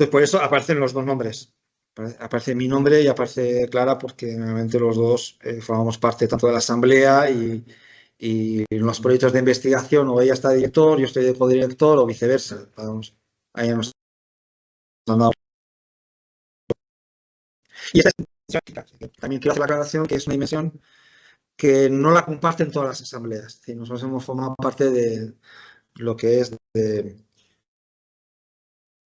Entonces, por eso aparecen los dos nombres. Aparece mi nombre y aparece Clara porque realmente los dos formamos parte tanto de la asamblea y en los proyectos de investigación o ella está de director, yo estoy de codirector o viceversa. Vamos, ahí nos han dado. Y esta es también quiero hacer la aclaración que es una dimensión que no la comparten todas las asambleas. Es decir, nosotros hemos formado parte de lo que es de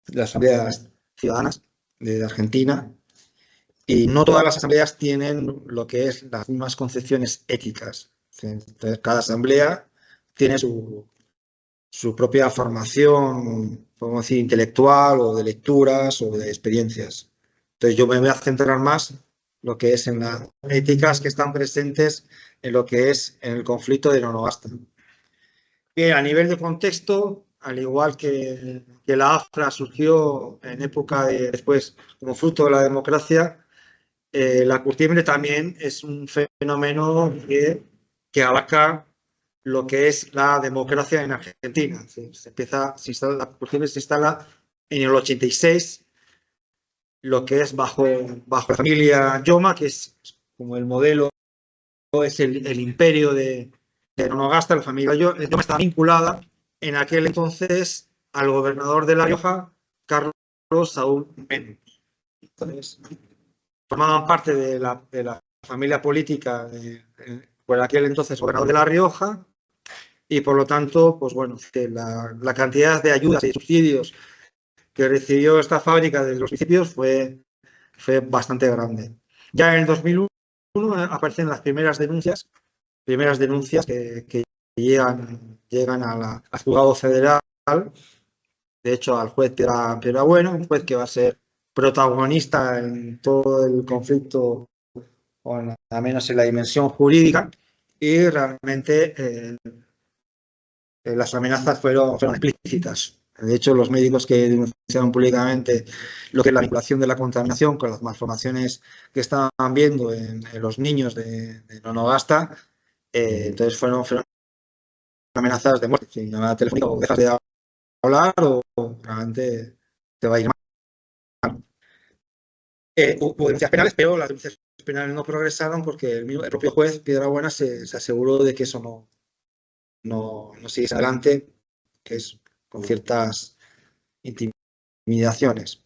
las asambleas ciudadanas de Argentina. Y no todas las asambleas tienen lo que es las mismas concepciones éticas. Entonces, cada asamblea tiene su propia formación, podemos decir, intelectual o de lecturas o de experiencias. Entonces, yo me voy a centrar más lo que es en las éticas que están presentes en lo que es en el conflicto de Nonogasta. Bien, a nivel de contexto, al igual que la AFRA surgió en época de después como fruto de la democracia, la curtiembre también es un fenómeno que abarca lo que es la democracia en Argentina. La curtiembre se instala en el 86, lo que es bajo la familia Yoma, que es como el modelo, es el imperio de Nonogasta. La familia Yoma está vinculada en aquel entonces al gobernador de La Rioja, Carlos Saúl Menem. Entonces, formaban parte de la familia política por aquel entonces gobernador de La Rioja y por lo tanto, pues bueno, la cantidad de ayudas y subsidios que recibió esta fábrica desde los principios fue bastante grande. Ya en el 2001 aparecen las primeras denuncias que llegan al juzgado federal, de hecho al juez Piedra Bueno, un juez que va a ser protagonista en todo el conflicto, o al menos en la dimensión jurídica, y realmente las amenazas fueron explícitas. De hecho, los médicos que denunciaron públicamente lo que es la vinculación de la contaminación con las malformaciones que estaban viendo en los niños de Nonogasta, entonces fueron amenazas de muerte. Si llamada telefónica o dejas de hablar o realmente te va a ir mal. Hubo denuncias penales, pero las denuncias penales no progresaron porque el propio juez Piedrabuena se aseguró de que eso no siguiese adelante, que es con ciertas intimidaciones.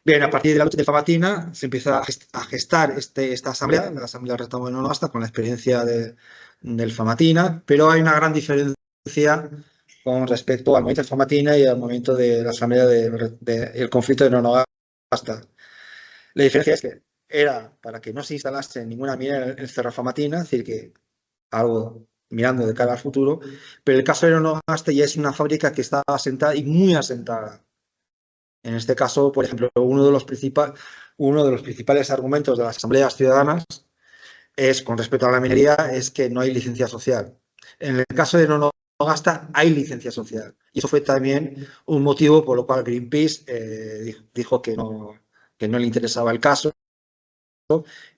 Bien, a partir de la lucha de Famatina se empieza a gestar esta asamblea, la asamblea del Retablo de Nonogasta, con la experiencia del Famatina, pero hay una gran diferencia con respecto al movimiento de Famatina y al movimiento de la asamblea del conflicto de Nonogasta. La diferencia es que era para que no se instalase ninguna mina en el Cerro Famatina, es decir, que algo mirando de cara al futuro, pero el caso de Nonogasta ya es una fábrica que está asentada y muy asentada. En este caso, por ejemplo, uno de los principales argumentos de las asambleas ciudadanas es, con respecto a la minería, es que no hay licencia social. En el caso de Nonogasta hay licencia social. Y eso fue también un motivo por lo cual Greenpeace dijo que no le interesaba el caso,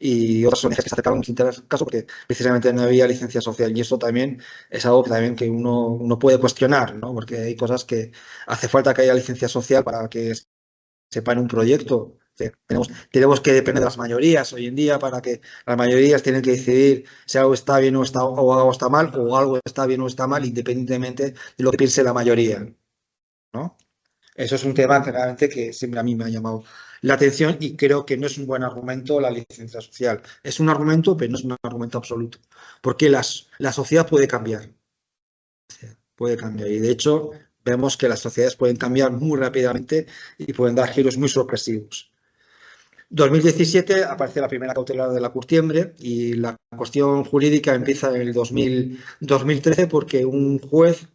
y otras ONGs que se acercaron sin tener caso porque precisamente no había licencia social, y eso también es algo que también que uno puede cuestionar, ¿no? Porque hay cosas que hace falta que haya licencia social para que sepa en un proyecto. Tenemos que depender de las mayorías hoy en día para que las mayorías tienen que decidir si algo está bien o algo está mal, o algo está bien o está mal independientemente de lo que piense la mayoría, ¿no? Eso es un tema que realmente que siempre a mí me ha llamado la atención y creo que no es un buen argumento la licencia social. Es un argumento, pero no es un argumento absoluto. Porque la sociedad puede cambiar. Puede cambiar. Y de hecho, vemos que las sociedades pueden cambiar muy rápidamente y pueden dar giros muy sorpresivos. 2017 aparece la primera cautelar de la curtiembre y la cuestión jurídica empieza en el 2013 porque un juez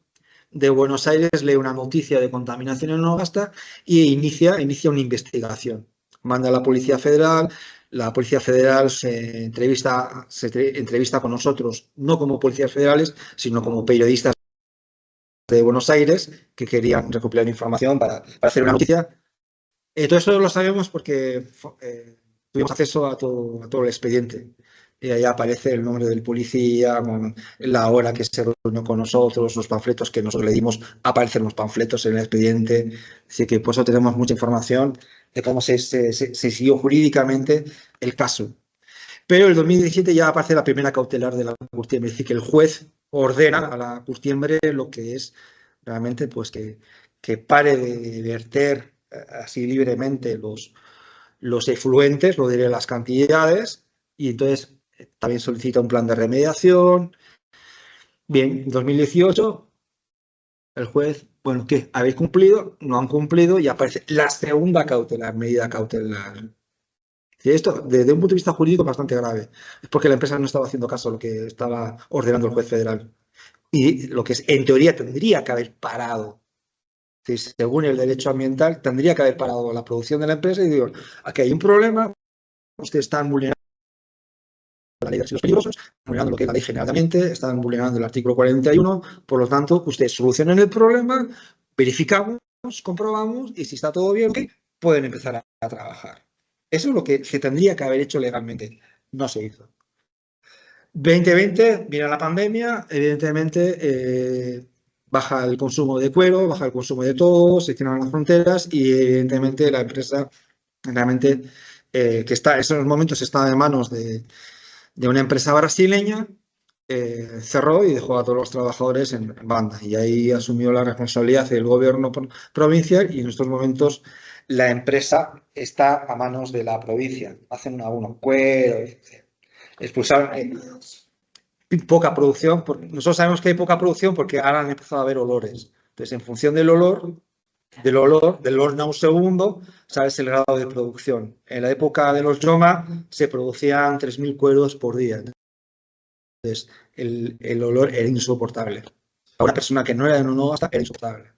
de Buenos Aires lee una noticia de contaminación en Nogasta y inicia una investigación. Manda a la Policía Federal se entrevista con nosotros, no como policías federales, sino como periodistas de Buenos Aires que querían recopilar información para hacer una noticia. Todo eso lo sabemos porque tuvimos acceso a todo el expediente. y ahí aparece el nombre del policía, con la hora que se reunió con nosotros, los panfletos que nosotros le dimos, aparecen los panfletos en el expediente. Así que por eso tenemos mucha información de cómo se siguió jurídicamente el caso. Pero en el 2017 ya aparece la primera cautelar de la curtiembre, es decir, que el juez ordena a la curtiembre lo que es realmente pues que pare de verter así libremente los efluentes, lo diré las cantidades, y entonces también solicita un plan de remediación. Bien, en 2018 el juez, bueno, ¿qué? ¿Habéis cumplido? No han cumplido y aparece la segunda cautelar, medida cautelar. Y esto, desde un punto de vista jurídico, es bastante grave. Es porque la empresa no estaba haciendo caso a lo que estaba ordenando el juez federal. Y lo que es, en teoría tendría que haber parado. Según el derecho ambiental, tendría que haber parado la producción de la empresa y digo, aquí hay un problema, ustedes están vulnerando la ley de residuos peligrosos, vulnerando lo que es la ley general de ambiente, están vulnerando el artículo 41, por lo tanto, ustedes solucionen el problema, verificamos, comprobamos y si está todo bien, okay, pueden empezar a trabajar. Eso es lo que se tendría que haber hecho legalmente. No se hizo. 2020, viene la pandemia, evidentemente baja el consumo de cuero, baja el consumo de todo, se cierran las fronteras y evidentemente la empresa realmente que está en esos momentos estaba en manos de una empresa brasileña, cerró y dejó a todos los trabajadores en banda. Y ahí asumió la responsabilidad del gobierno provincial y en estos momentos la empresa está a manos de la provincia. Hacen una cuero, expulsaron poca producción. Nosotros sabemos que hay poca producción porque ahora han empezado a haber olores. Entonces, en función del olor nauseabundo, sabes el grado de producción. En la época de los Yoma se producían 3.000 cueros por día. Entonces, el olor era insoportable. A una persona que no era de no era insoportable.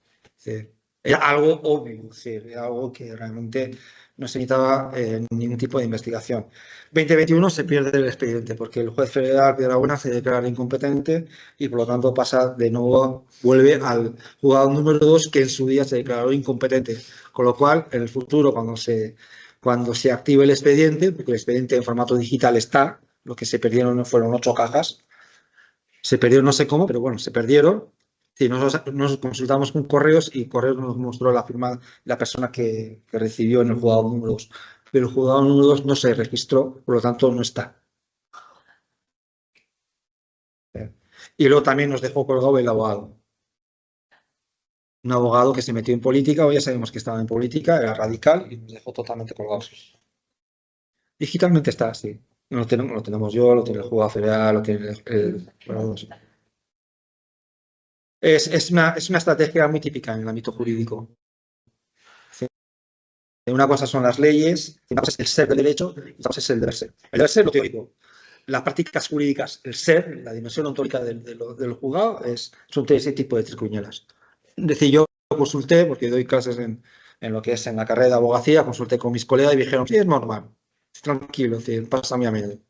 Era algo obvio, era algo que realmente no se necesitaba ningún tipo de investigación. 2021 se pierde el expediente porque el juez federal de Aragona se declara incompetente y por lo tanto pasa de nuevo, vuelve al juzgado número 2 que en su día se declaró incompetente. Con lo cual, en el futuro, cuando se active el expediente, porque el expediente en formato digital está, lo que se perdieron fueron 8 cajas, se perdieron no sé cómo, pero bueno, se perdieron. Sí, nosotros nos consultamos con Correos y Correos nos mostró la firma de la persona que recibió en el juzgado número 2. Pero el juzgado número 2 no se registró, por lo tanto no está. Y luego también nos dejó colgado el abogado. Un abogado que se metió en política, hoy ya sabemos que estaba en política, era radical y nos dejó totalmente colgados. Digitalmente está así. Lo tenemos yo, lo tiene el juzgado federal, lo tiene bueno, no sé. Es una estrategia muy típica en el ámbito jurídico. Una cosa son las leyes, una cosa es el ser del derecho y otra cosa es el deber ser. El deber ser lo teórico. Las prácticas jurídicas, el ser, la dimensión ontológica del juzgado, son ese tipo de tricuñuelas. Es decir, yo consulté, porque doy clases en lo que es en la carrera de abogacía, consulté con mis colegas y me dijeron, sí, es normal, tranquilo, pasa a mí a medio.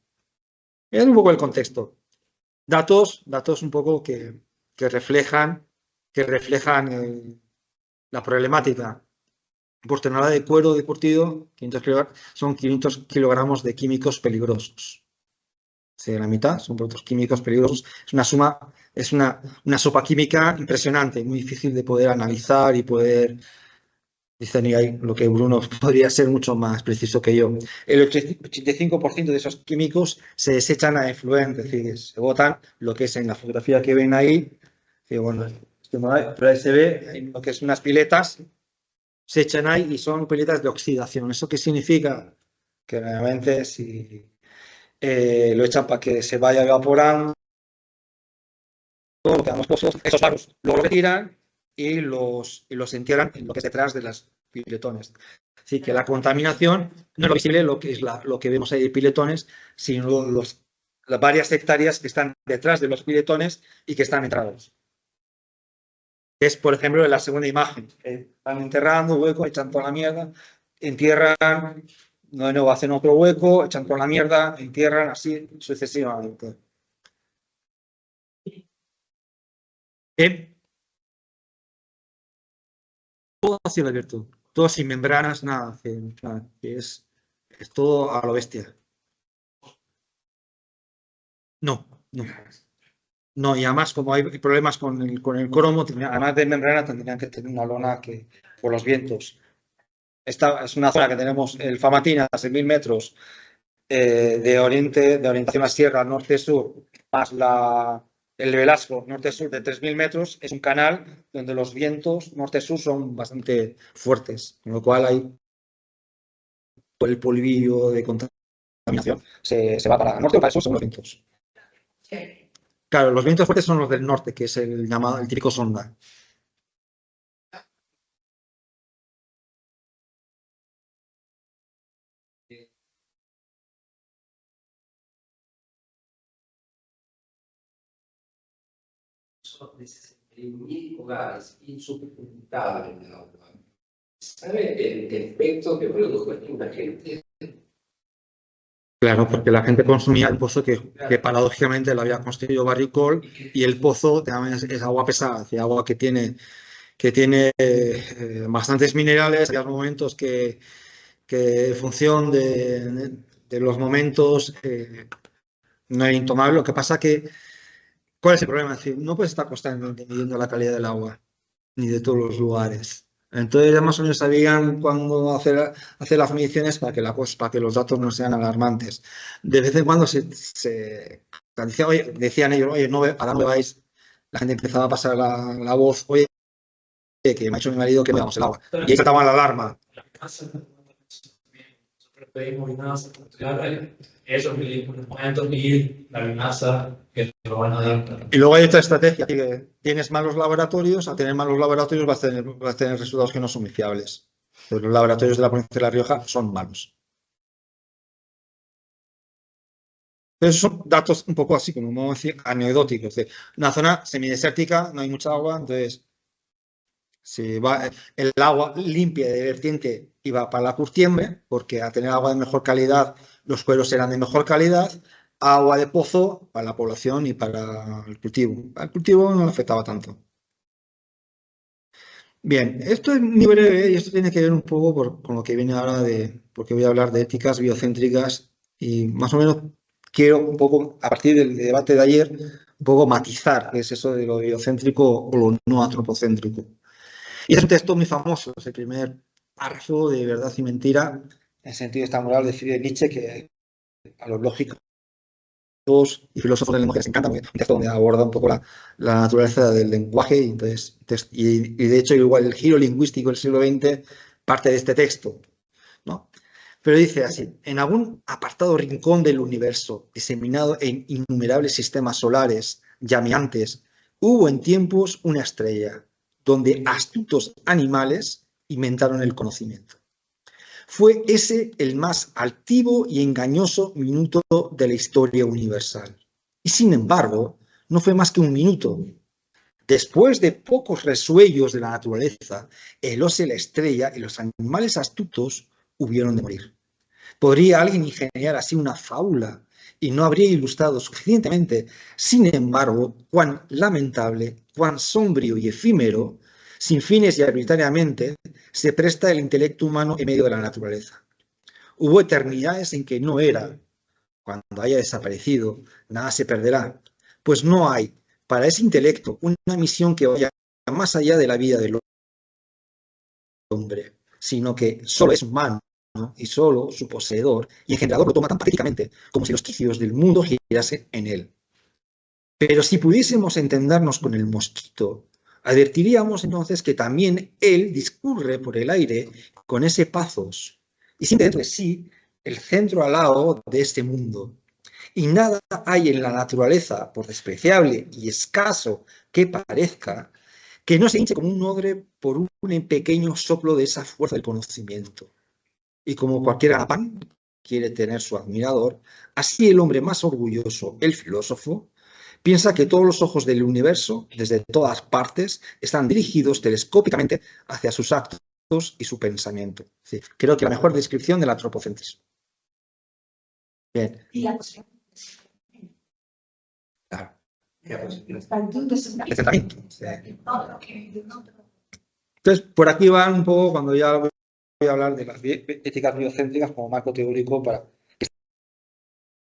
Es un poco el contexto. Datos un poco que reflejan, la problemática. Por tonelada de cuero de curtido, son 500 kilogramos de químicos peligrosos. La mitad son productos químicos peligrosos. Es una sopa química impresionante, muy difícil de poder analizar y poder discernir ahí lo que Bruno podría ser mucho más preciso que yo. El 85% de esos químicos se desechan a efluentes, es decir, se botan, lo que es en la fotografía que ven ahí, que bueno, pero ahí se ve lo que es unas piletas se echan ahí y son piletas de oxidación. ¿Eso qué significa? Que realmente si lo echan para que se vaya evaporando, esos varos luego lo retiran y los entierran en lo que es detrás de las piletones. Así que la contaminación no es lo visible, lo que es lo que vemos ahí de piletones, sino las varias hectáreas que están detrás de los piletones y que están entrados. Es, por ejemplo, la segunda imagen. Van enterrando hueco, echan toda la mierda, entierran, de nuevo hacen otro hueco, echan toda la mierda, entierran, así sucesivamente. Todo a cielo abierto, todo sin membranas, nada. Es todo a lo bestia. No, no. No, y además, como hay problemas con el cromo, además de membrana, tendrían que tener una lona que, por los vientos. Esta es una zona que tenemos el Famatina a 6.000 metros de orientación a sierra norte-sur, más el Velasco norte-sur de 3.000 metros, es un canal donde los vientos norte-sur son bastante fuertes, con lo cual hay el polvillo de contaminación se va para el norte o para el sur según los vientos. Claro, los vientos fuertes son los del norte, que es el llamado, el típico sonda. De 61.000 hogares insustentables en el agua. ¿Sabe el efecto que produjo en la gente? Claro, porque la gente consumía el pozo que paradójicamente lo había construido Barricol y el pozo también es agua pesada, es agua que tiene bastantes minerales. Hay momentos que en función de los momentos no es intomable. Lo que pasa que, ¿cuál es el problema? Es decir, no puedes estar constantemente midiendo la calidad del agua, ni de todos los lugares. Entonces ya más o menos sabían cuándo hacer las mediciones para que los datos no sean alarmantes. De vez en cuando decía, oye, decían ellos, oye, no, ¿a dónde vais? La gente empezaba a pasar la voz, oye, que me ha dicho mi marido que no damos el agua. Y ahí saltaban la alarma. Esos momentos y la amenaza que te lo van a dar. Y luego hay otra estrategia, que tienes malos laboratorios, al tener malos laboratorios vas a tener resultados que no son muy fiables. Pues los laboratorios de la provincia de La Rioja son malos. Pero esos son datos un poco así, como vamos a decir, anecdóticos. De una zona semidesértica, no hay mucha agua, entonces si va, el agua limpia de vertiente iba para la curtiembre, porque al tener agua de mejor calidad, los cueros eran de mejor calidad. Agua de pozo para la población y para el cultivo. Al cultivo no le afectaba tanto. Bien, esto es muy breve y esto tiene que ver un poco con lo que viene ahora porque voy a hablar de éticas biocéntricas y más o menos quiero un poco, a partir del debate de ayer, un poco matizar qué es eso de lo biocéntrico o lo no antropocéntrico. Y es un texto muy famoso, es el primer párrafo de Verdad y Mentira, en sentido esta moral de Friedrich Nietzsche, que a los lógicos y filósofos del lenguaje les encanta, un texto donde aborda un poco la naturaleza del lenguaje y de hecho igual el giro lingüístico del siglo XX parte de este texto, ¿no? Pero dice así, en algún apartado rincón del universo, diseminado en innumerables sistemas solares llameantes, hubo en tiempos una estrella, donde astutos animales inventaron el conocimiento. Fue ese el más altivo y engañoso minuto de la historia universal. Y sin embargo, no fue más que un minuto. Después de pocos resuellos de la naturaleza, el oso y la estrella y los animales astutos hubieron de morir. ¿Podría alguien ingeniar así una fábula y no habría ilustrado suficientemente? Sin embargo, cuán lamentable, cuán sombrío y efímero, sin fines y arbitrariamente, se presta el intelecto humano en medio de la naturaleza. Hubo eternidades en que no era. Cuando haya desaparecido, nada se perderá. Pues no hay para ese intelecto una misión que vaya más allá de la vida del hombre, sino que solo es humano, ¿no? Y solo su poseedor y engendrador lo toma tan patéticamente como si los quicios del mundo girasen en él. Pero si pudiésemos entendernos con el mosquito, advertiríamos entonces que también él discurre por el aire con ese pathos y siente dentro de sí el centro alado de este mundo. Y nada hay en la naturaleza, por despreciable y escaso que parezca, que no se hinche como un odre por un pequeño soplo de esa fuerza del conocimiento. Y como cualquier ganapán quiere tener su admirador, así el hombre más orgulloso, el filósofo, piensa que todos los ojos del universo, desde todas partes, están dirigidos telescópicamente hacia sus actos y su pensamiento. Sí, creo que la mejor descripción del antropocentrismo. Bien. Y la posición. Claro. El centramiento. Sí. Entonces, por aquí van un poco cuando ya voy a hablar de las éticas biocéntricas como marco teórico para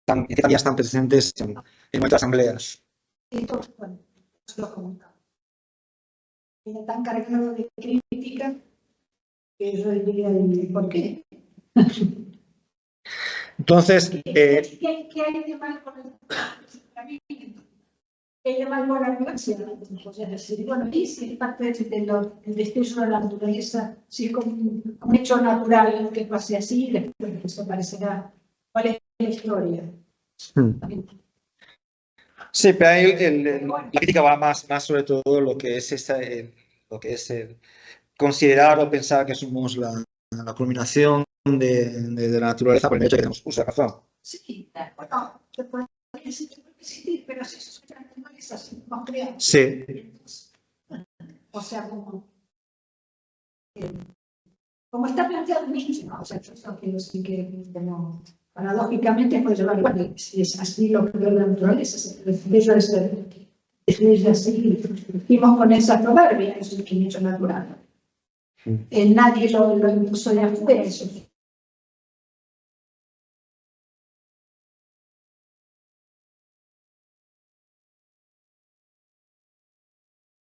ya están presentes en nuestras asambleas. Entonces, bueno, lo comentamos. Era tan cargado de crítica que yo diría, ¿por qué? Entonces, ¿Qué hay de mal con el funcionamiento? ¿Qué hay de mal con la universidad? O sea, decir, bueno, y si es parte del despecho de la naturaleza, si es como un hecho natural que pase así, después eso parecerá, ¿cuál es la historia? sí, pero ahí la crítica va más sobre todo lo que es considerar o pensar que somos la culminación de la naturaleza por el hecho de que tenemos uso de razón. Sí, bueno, se puede existir, pero si eso es la naturaleza, si no creamos. Sí. O sea, como está planteado mismo, o sea, yo quiero decir que como, paradójicamente puede llevar igual, si es así lo que es la naturaleza, eso es así, vimos con esa proverbia, es un quincho natural. Nadie lo impuso de afuera, eso.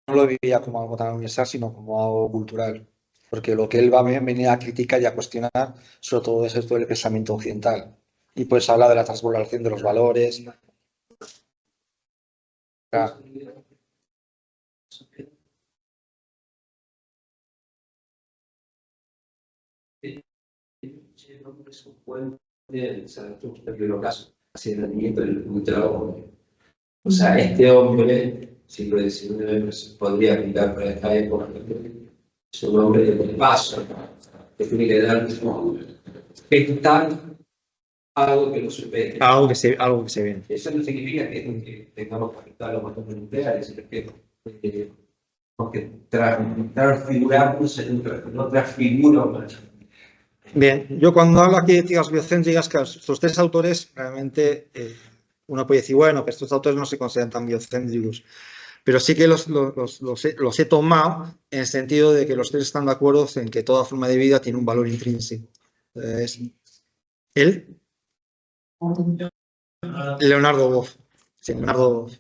No lo vivía como algo tan universal, sino como algo cultural. Porque lo que él va a venir a criticar y a cuestionar, sobre todo es esto del pensamiento occidental. Y pues habla de la transformación de los valores. Claro. Hacia el rendimiento del trabajo. O sea, este hombre, siglo XIX, se podría aplicar para esta época, es un hombre de paso, que tiene que dar algo que lo supere. Algo que se ve. Eso no significa que tengamos que aceptar los motores nucleares, sino que porque transfiguramos en otra figura humana. Bien, yo cuando hablo aquí de éticas biocéntricas, que estos tres autores realmente uno puede decir, bueno, que estos autores no se consideran tan biocéntricos, pero sí que los he tomado en el sentido de que los tres están de acuerdo en que toda forma de vida tiene un valor intrínseco. Él, Leonardo Boff. Sí, Leonardo Boff.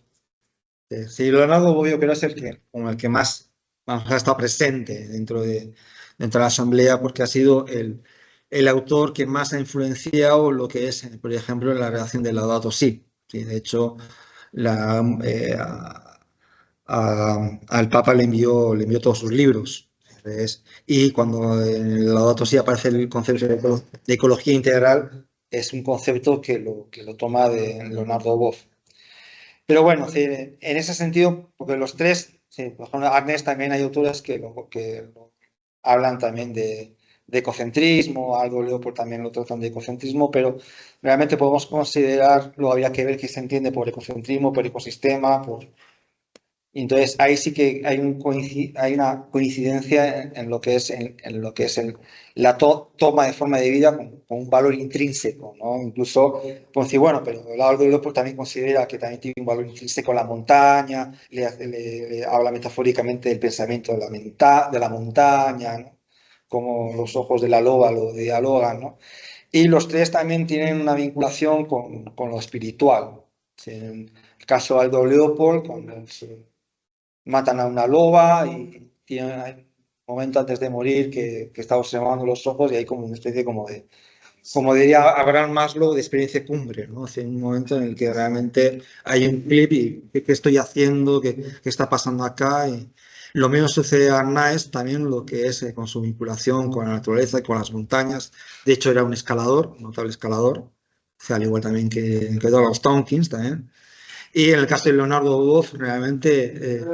Sí, Leonardo Boff yo creo es el que más ha estado presente dentro de la asamblea, porque ha sido el autor que más ha influenciado lo que es, por ejemplo, la redacción del Laudato Si. Sí, de hecho, al Papa le envió todos sus libros. Y cuando en el Laudato Si aparece el concepto de ecología integral, es un concepto que lo toma de Leonardo Boff. Pero bueno, sí, en ese sentido, porque los tres, sí, por ejemplo, Agnès también hay autores que hablan también de ecocentrismo, Aldo Leopold también lo tratan de ecocentrismo, pero realmente podemos considerar, luego habría que ver qué se entiende por ecocentrismo, por ecosistema, y entonces ahí sí que hay una coincidencia en lo que es, la toma de forma de vida con un valor intrínseco, ¿no? Incluso, pues decir, bueno, pero Aldo Leopold también considera que también tiene un valor intrínseco la montaña, le habla metafóricamente del pensamiento de la montaña, ¿no? Como los ojos de la loba lo dialogan, ¿no? Y los tres también tienen una vinculación con lo espiritual. ¿Sí? En el caso de Aldo Leopold, cuando matan a una loba y tiene un momento antes de morir que está observando los ojos y hay como una especie como diría Abraham Maslow, de experiencia cumbre, ¿no? Es un momento en el que realmente hay un clip y qué estoy haciendo, qué está pasando acá. Y lo mismo sucede a Arnaez, también lo que es con su vinculación con la naturaleza y con las montañas. De hecho, era un escalador, un notable escalador, o sea, al igual también que Douglas Tompkins también. Y en el caso de Leonardo Boff, realmente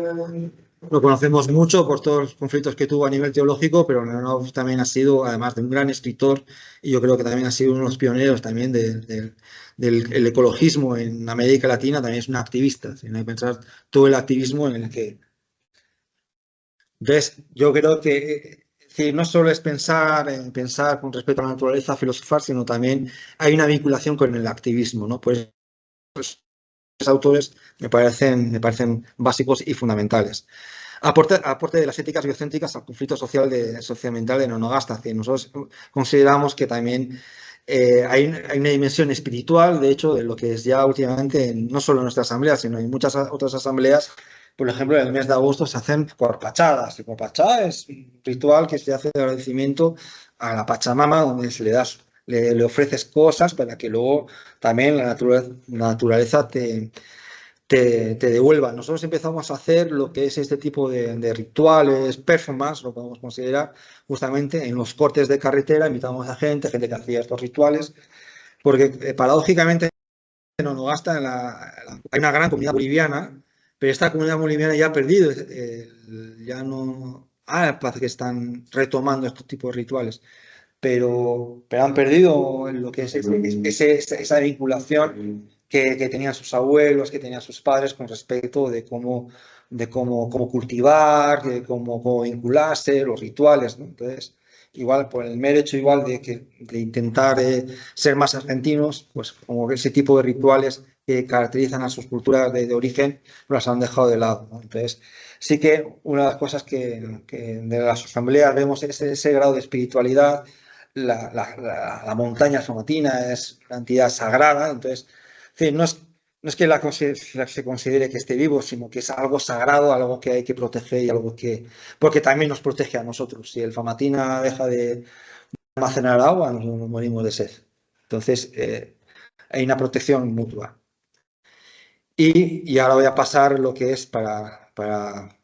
lo conocemos mucho por todos los conflictos que tuvo a nivel teológico, pero Leonardo Boff también ha sido, además de un gran escritor, y yo creo que también ha sido uno de los pioneros también del ecologismo en América Latina, también es un activista. ¿Sí? Hay que pensar todo el activismo en el que... Entonces, yo creo que no solo es pensar con respecto a la naturaleza, filosofar, sino también hay una vinculación con el activismo, ¿no? Pues autores me parecen básicos y fundamentales. Aporte de las éticas biocéntricas al conflicto socioambiental de Nonogasta. Nosotros consideramos que también hay una dimensión espiritual, de hecho, de lo que es ya últimamente, no solo en nuestra asamblea, sino en muchas otras asambleas. Por ejemplo, en el mes de agosto se hacen corpachadas. El corpachá es un ritual que se hace de agradecimiento a la Pachamama, donde se le das, le ofreces cosas para que luego también la naturaleza te devuelva. Nosotros empezamos a hacer lo que es este tipo de rituales, performance, lo podemos considerar, justamente en los cortes de carretera. Invitamos a gente que hacía estos rituales, porque paradójicamente en Onogasta hay una gran comunidad boliviana, pero esta comunidad boliviana ya ha perdido, ya no, parece que están retomando estos tipos de rituales, pero han perdido lo que es esa vinculación que tenían sus abuelos, que tenían sus padres con respecto cómo cultivar, de cómo vincularse, los rituales, ¿no? Entonces, igual por el mero hecho igual de intentar ser más argentinos, pues como ese tipo de rituales que caracterizan a sus culturas de origen, las han dejado de lado, ¿no? Entonces, sí que una de las cosas que de las asambleas vemos es ese grado de espiritualidad. La montaña famatina es una entidad sagrada, entonces, en fin, no es que se considere que esté vivo, sino que es algo sagrado, algo que hay que proteger y algo porque también nos protege a nosotros. Si el famatina deja de almacenar agua, nos morimos de sed. Entonces, hay una protección mutua. Y ahora voy a pasar lo que es para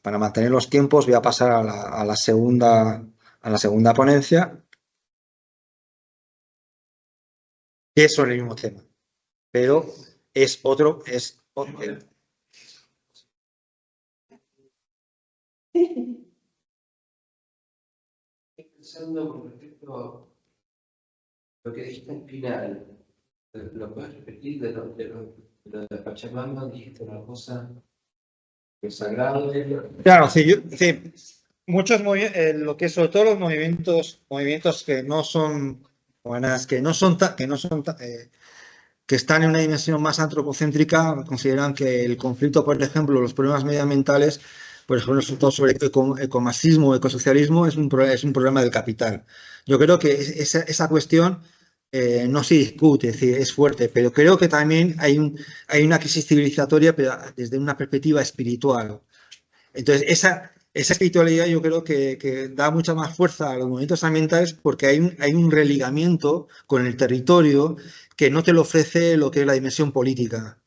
mantener los tiempos, voy a pasar a la segunda ponencia, que es sobre el mismo tema, pero es otro. Estoy pensando con respecto a lo que dijiste al final. ¿Lo puedes repetir de la Pachamama? Dijiste una cosa que es sagrado. Claro, sí, muchos lo que es sobre todo los movimientos que no son buenas, que están en una dimensión más antropocéntrica, consideran que el conflicto, por ejemplo, los problemas medioambientales, por ejemplo, todo sobre ecomarxismo, ecosocialismo, es un problema del capital. Yo creo que esa cuestión no se discute, es decir, es fuerte, pero creo que también hay una crisis civilizatoria, pero desde una perspectiva espiritual. Entonces, esa espiritualidad yo creo que da mucha más fuerza a los movimientos ambientales, porque hay un religamiento con el territorio que no te lo ofrece lo que es la dimensión política.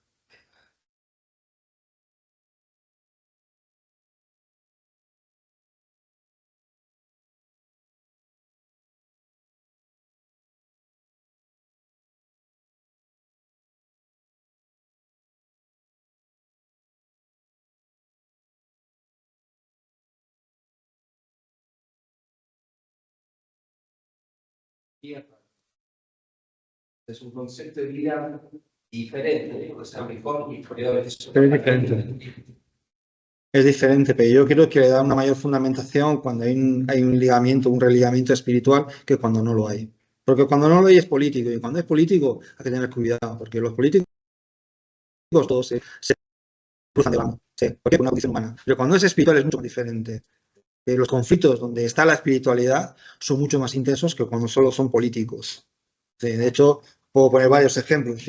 Tierra. Es un concepto de vida diferente, o sea, mejor y peor. Pero es diferente. Es diferente, pero yo creo que le da una mayor fundamentación cuando hay un ligamiento, un religamiento espiritual, que cuando no lo hay. Porque cuando no lo hay es político, y cuando es político hay que tener cuidado, porque los políticos todos se cruzan de bando, sí, porque es una condición humana. Pero cuando es espiritual es mucho más diferente. Los conflictos donde está la espiritualidad son mucho más intensos que cuando solo son políticos. Sí, de hecho, puedo poner varios ejemplos.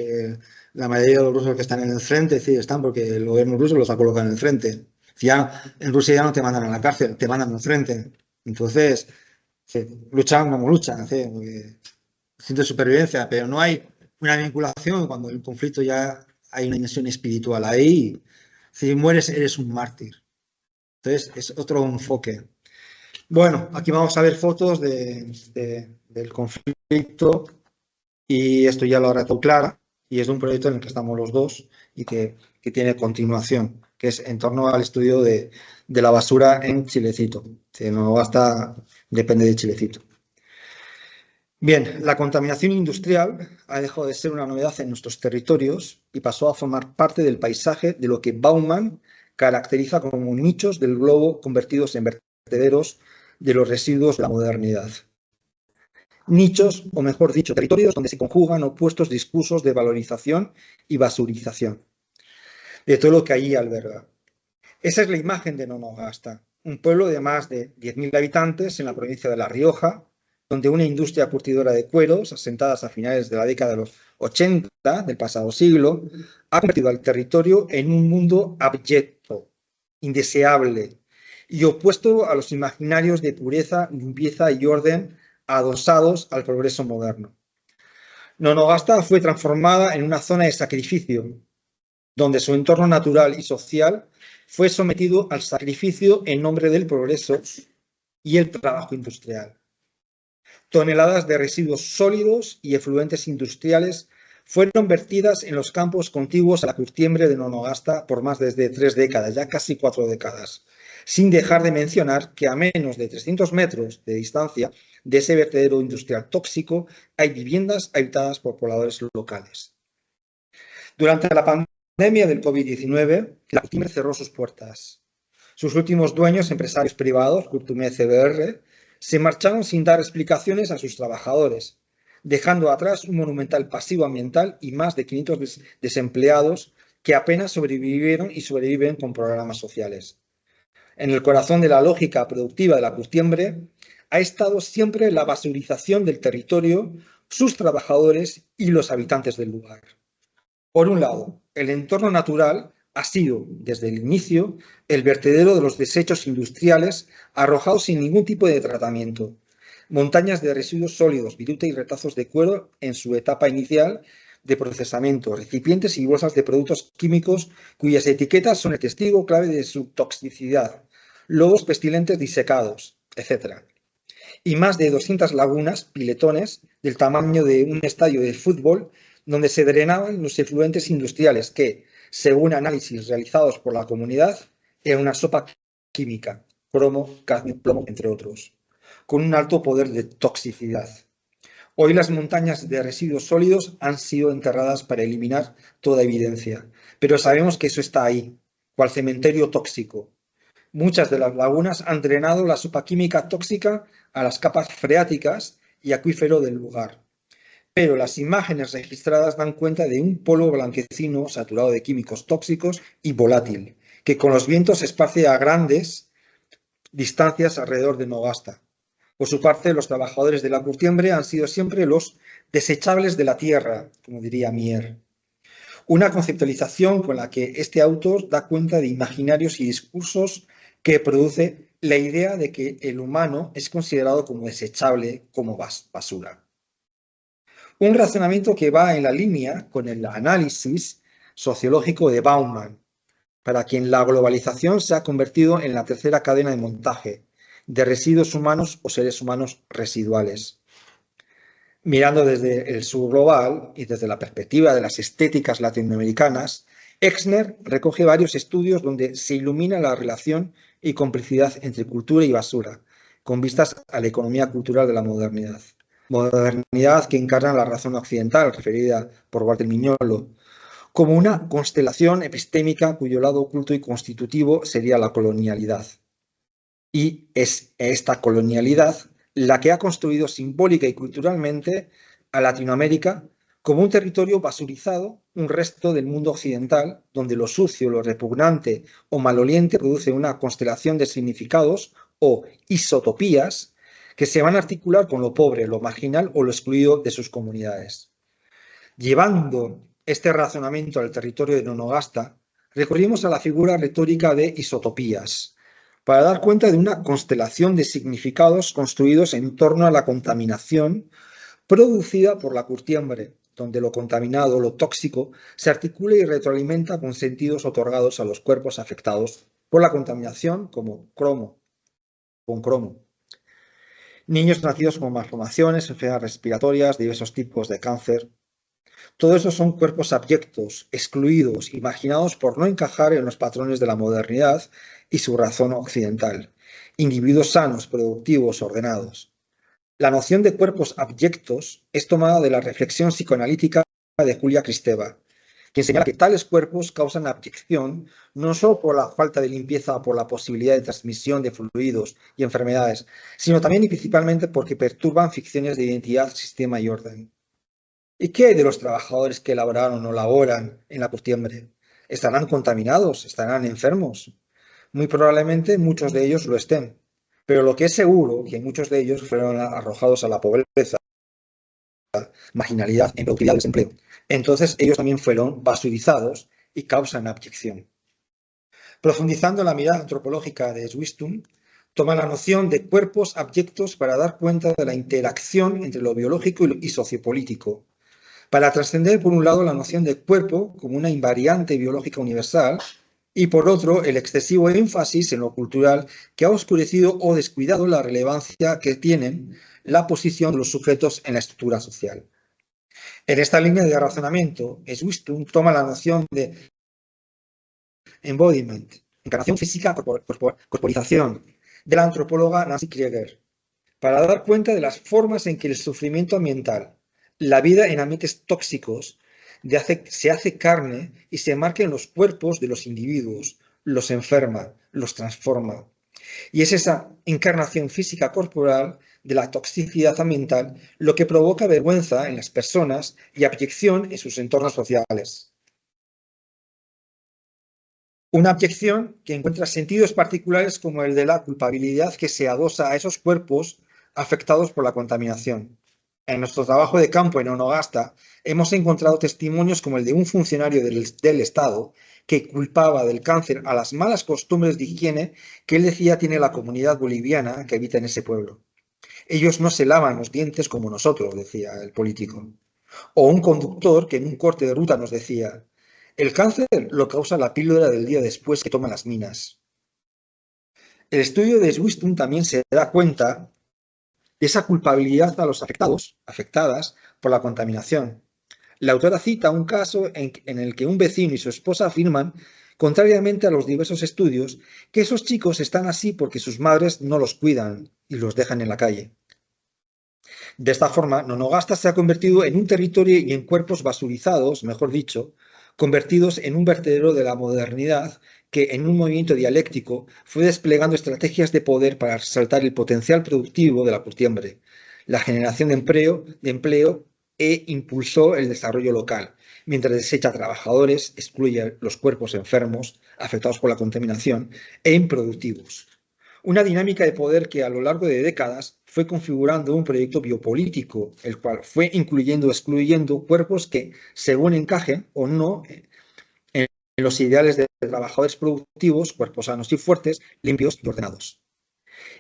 La mayoría de los rusos que están en el frente, sí, están porque el gobierno ruso los ha colocado en el frente. Ya en Rusia ya no te mandan a la cárcel, te mandan al frente. Entonces, sí, luchan como luchan, sí, porque siente supervivencia, pero no hay una vinculación cuando el conflicto ya hay una dimensión espiritual. Ahí, si mueres, eres un mártir. Entonces, es otro enfoque. Bueno, aquí vamos a ver fotos del conflicto, y esto ya lo hará todo Clara, y es de un proyecto en el que estamos los dos y que tiene continuación, que es en torno al estudio de la basura en Chilecito. No basta, depende de Chilecito. Bien, la contaminación industrial ha dejado de ser una novedad en nuestros territorios y pasó a formar parte del paisaje de lo que Bauman caracteriza como nichos del globo convertidos en vertederos de los residuos de la modernidad. Nichos, o mejor dicho, territorios donde se conjugan opuestos discursos de valorización y basurización de todo lo que allí alberga. Esa es la imagen de Nonogasta, un pueblo de más de 10.000 habitantes en la provincia de La Rioja, donde una industria curtidora de cueros, asentadas a finales de la década de los 80 del pasado siglo, ha convertido al territorio en un mundo abyecto, indeseable y opuesto a los imaginarios de pureza, limpieza y orden adosados al progreso moderno. Nonogasta fue transformada en una zona de sacrificio, donde su entorno natural y social fue sometido al sacrificio en nombre del progreso y el trabajo industrial. Toneladas de residuos sólidos y efluentes industriales fueron vertidas en los campos contiguos a la curtiembre de Nonogasta por más de 3 décadas, ya casi 4 décadas, sin dejar de mencionar que a menos de 300 metros de distancia de ese vertedero industrial tóxico hay viviendas habitadas por pobladores locales. Durante la pandemia del COVID-19, la curtiembre cerró sus puertas. Sus últimos dueños, empresarios privados, Curtume CBR, se marcharon sin dar explicaciones a sus trabajadores, dejando atrás un monumental pasivo ambiental y más de 500 desempleados que apenas sobrevivieron y sobreviven con programas sociales. En el corazón de la lógica productiva de la curtiembre ha estado siempre la basurización del territorio, sus trabajadores y los habitantes del lugar. Por un lado, el entorno natural ha sido, desde el inicio, el vertedero de los desechos industriales arrojados sin ningún tipo de tratamiento. Montañas de residuos sólidos, viruta y retazos de cuero en su etapa inicial de procesamiento, recipientes y bolsas de productos químicos cuyas etiquetas son el testigo clave de su toxicidad, lobos pestilentes disecados, etc. Y más de 200 lagunas, piletones, del tamaño de un estadio de fútbol, donde se drenaban los efluentes industriales que, según análisis realizados por la comunidad, era una sopa química, cromo, cadmio, plomo, entre otros, con un alto poder de toxicidad. Hoy las montañas de residuos sólidos han sido enterradas para eliminar toda evidencia, pero sabemos que eso está ahí, cual cementerio tóxico. Muchas de las lagunas han drenado la sopa química tóxica a las capas freáticas y acuífero del lugar. Pero las imágenes registradas dan cuenta de un polvo blanquecino saturado de químicos tóxicos y volátil, que con los vientos se esparce a grandes distancias alrededor de Nogasta. Por su parte, los trabajadores de la curtiembre han sido siempre los desechables de la tierra, como diría Mier. Una conceptualización con la que este autor da cuenta de imaginarios y discursos que produce la idea de que el humano es considerado como desechable, como basura. Un razonamiento que va en la línea con el análisis sociológico de Bauman, para quien la globalización se ha convertido en la tercera cadena de montaje de residuos humanos o seres humanos residuales. Mirando desde el sur global y desde la perspectiva de las estéticas latinoamericanas, Exner recoge varios estudios donde se ilumina la relación y complicidad entre cultura y basura, con vistas a la economía cultural de la modernidad. Modernidad que encarna la razón occidental, referida por Walter Mignolo, como una constelación epistémica cuyo lado oculto y constitutivo sería la colonialidad. Y es esta colonialidad la que ha construido simbólica y culturalmente a Latinoamérica como un territorio basurizado, un resto del mundo occidental, donde lo sucio, lo repugnante o maloliente produce una constelación de significados o isotopías que se van a articular con lo pobre, lo marginal o lo excluido de sus comunidades. Llevando este razonamiento al territorio de Nonogasta, recurrimos a la figura retórica de isotopías, para dar cuenta de una constelación de significados construidos en torno a la contaminación producida por la curtiembre, donde lo contaminado, lo tóxico, se articula y retroalimenta con sentidos otorgados a los cuerpos afectados por la contaminación como cromo, con cromo. Niños nacidos con malformaciones, enfermedades respiratorias, diversos tipos de cáncer. Todo eso son cuerpos abyectos, excluidos, imaginados por no encajar en los patrones de la modernidad y su razón occidental. Individuos sanos, productivos, ordenados. La noción de cuerpos abyectos es tomada de la reflexión psicoanalítica de Julia Kristeva, quien señala que tales cuerpos causan abyección no solo por la falta de limpieza o por la posibilidad de transmisión de fluidos y enfermedades, sino también y principalmente porque perturban ficciones de identidad, sistema y orden. ¿Y qué hay de los trabajadores que laboraron o laboran en la curtiembre? ¿Estarán contaminados? ¿Estarán enfermos? Muy probablemente muchos de ellos lo estén. Pero lo que es seguro, que muchos de ellos fueron arrojados a la pobreza, marginalidad, improductividad, desempleo. Entonces ellos también fueron basurizados y causan abyección. Profundizando en la mirada antropológica de Swinton, toma la noción de cuerpos abyectos para dar cuenta de la interacción entre lo biológico y sociopolítico, para trascender por un lado la noción de cuerpo como una invariante biológica universal y por otro el excesivo énfasis en lo cultural que ha oscurecido o descuidado la relevancia que tienen la posición de los sujetos en la estructura social. En esta línea de razonamiento, Swinton toma la noción de embodiment, encarnación física, corporización, de la antropóloga Nancy Krieger, para dar cuenta de las formas en que el sufrimiento ambiental, la vida en ambientes tóxicos, se hace carne y se marca en los cuerpos de los individuos, los enferma, los transforma. Y es esa encarnación física corporal de la toxicidad ambiental lo que provoca vergüenza en las personas y abyección en sus entornos sociales. Una abyección que encuentra sentidos particulares como el de la culpabilidad que se adosa a esos cuerpos afectados por la contaminación. En nuestro trabajo de campo en Onogasta hemos encontrado testimonios como el de un funcionario del Estado que culpaba del cáncer a las malas costumbres de higiene que él decía tiene la comunidad boliviana que habita en ese pueblo. Ellos no se lavan los dientes como nosotros, decía el político. O un conductor que en un corte de ruta nos decía: el cáncer lo causa la píldora del día después que toman las minas. El estudio de Swinton también se da cuenta de esa culpabilidad a los afectadas por la contaminación. La autora cita un caso en el que un vecino y su esposa afirman, contrariamente a los diversos estudios, que esos chicos están así porque sus madres no los cuidan y los dejan en la calle. De esta forma, Nonogasta se ha convertido en un territorio y en cuerpos basurizados, mejor dicho, convertidos en un vertedero de la modernidad que, en un movimiento dialéctico, fue desplegando estrategias de poder para resaltar el potencial productivo de la curtiembre, la generación de empleo e impulsó el desarrollo local, mientras desecha trabajadores, excluye los cuerpos enfermos, afectados por la contaminación, e improductivos. Una dinámica de poder que a lo largo de décadas fue configurando un proyecto biopolítico, el cual fue incluyendo o excluyendo cuerpos que, según encajen o no en los ideales de trabajadores productivos, cuerpos sanos y fuertes, limpios y ordenados.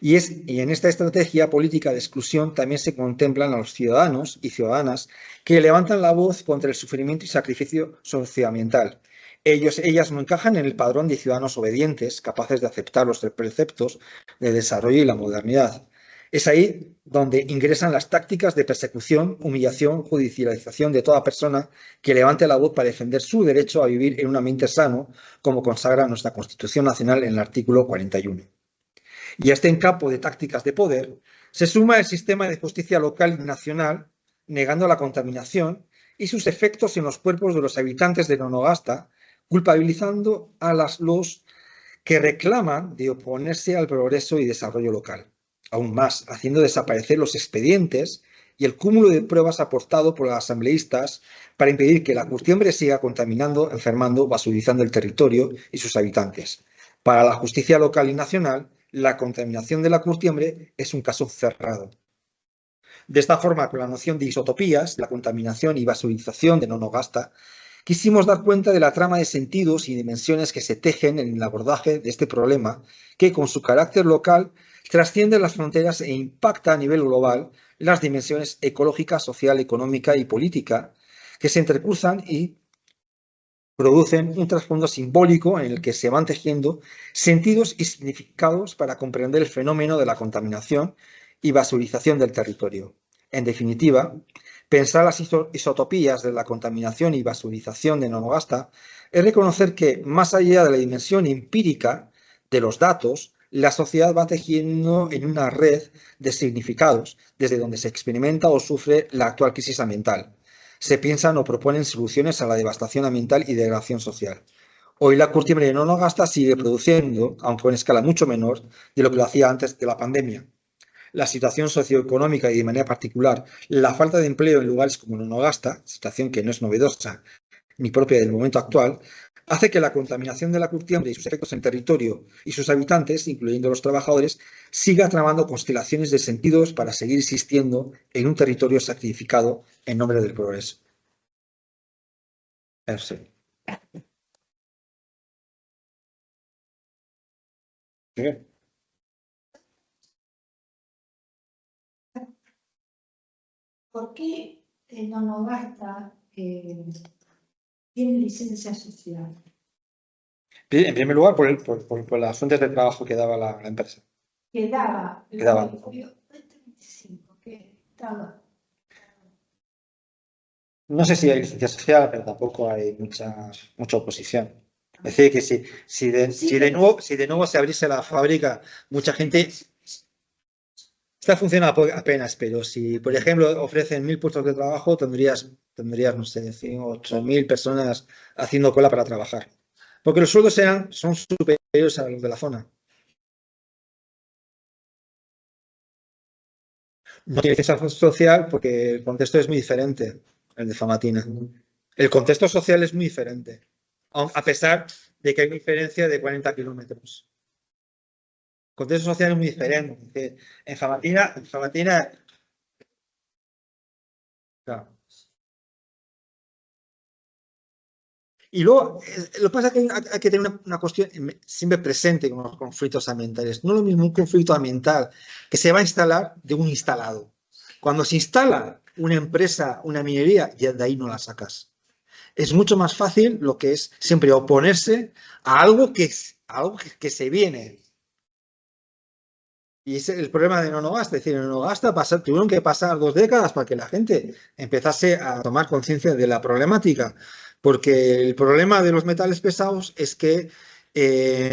Y en esta estrategia política de exclusión también se contemplan a los ciudadanos y ciudadanas que levantan la voz contra el sufrimiento y sacrificio socioambiental. Ellas no encajan en el padrón de ciudadanos obedientes, capaces de aceptar los preceptos de desarrollo y la modernidad. Es ahí donde ingresan las tácticas de persecución, humillación, judicialización de toda persona que levante la voz para defender su derecho a vivir en un ambiente sano, como consagra nuestra Constitución Nacional en el artículo 41. Y a este campo de tácticas de poder se suma el sistema de justicia local y nacional, negando la contaminación y sus efectos en los cuerpos de los habitantes de Nonogasta, culpabilizando a los que reclaman de oponerse al progreso y desarrollo local. Aún más, haciendo desaparecer los expedientes y el cúmulo de pruebas aportado por los asambleístas para impedir que la curtiembre siga contaminando, enfermando, basurizando el territorio y sus habitantes. Para la justicia local y nacional, la contaminación de la curtiembre es un caso cerrado. De esta forma, con la noción de isotopías, la contaminación y basurización de Nonogasta, quisimos dar cuenta de la trama de sentidos y dimensiones que se tejen en el abordaje de este problema, que con su carácter local trasciende las fronteras e impacta a nivel global las dimensiones ecológica, social, económica y política que se intercruzan y producen un trasfondo simbólico en el que se van tejiendo sentidos y significados para comprender el fenómeno de la contaminación y basurización del territorio. En definitiva, pensar las isotopías de la contaminación y basurización de Nonogasta es reconocer que, más allá de la dimensión empírica de los datos, la sociedad va tejiendo en una red de significados, desde donde se experimenta o sufre la actual crisis ambiental. Se piensan o proponen soluciones a la devastación ambiental y degradación social. Hoy la curtiembre de Nonogasta sigue produciendo, aunque en escala mucho menor, de lo que lo hacía antes de la pandemia. La situación socioeconómica y de manera particular la falta de empleo en lugares como Nonogasta, situación que no es novedosa ni propia del momento actual, hace que la contaminación de la curtiembre y sus efectos en territorio y sus habitantes, incluyendo los trabajadores, siga tramando constelaciones de sentidos para seguir existiendo en un territorio sacrificado en nombre del progreso. Eso. ¿Sí? ¿Por qué Nonogasta tiene licencia social? En primer lugar, por las fuentes de trabajo que daba la empresa. Quedaba. Quedaba. Que estaba. No sé si hay licencia social, pero tampoco hay mucha oposición. Es decir, que si de nuevo se abriese la fábrica, mucha gente. Está funcionando apenas, pero si, por ejemplo, ofrecen 1.000 puestos de trabajo, tendrías no sé, 8.000 personas haciendo cola para trabajar. Porque los sueldos son superiores a los de la zona. No tiene licencia social porque el contexto es muy diferente, el de Famatina. El contexto social es muy diferente, a pesar de que hay una diferencia de 40 kilómetros. El contexto social es muy diferente. En Famatina, claro. Y luego, lo que pasa es que hay que tener una cuestión siempre presente con los conflictos ambientales. No es lo mismo un conflicto ambiental que se va a instalar de un instalado. Cuando se instala una empresa, una minería, ya de ahí no la sacas. Es mucho más fácil lo que es siempre oponerse a algo que se viene. Y ese es el problema de Nonogasta. Es decir, en Nonogasta tuvieron que pasar 2 décadas para que la gente empezase a tomar conciencia de la problemática. Porque el problema de los metales pesados es que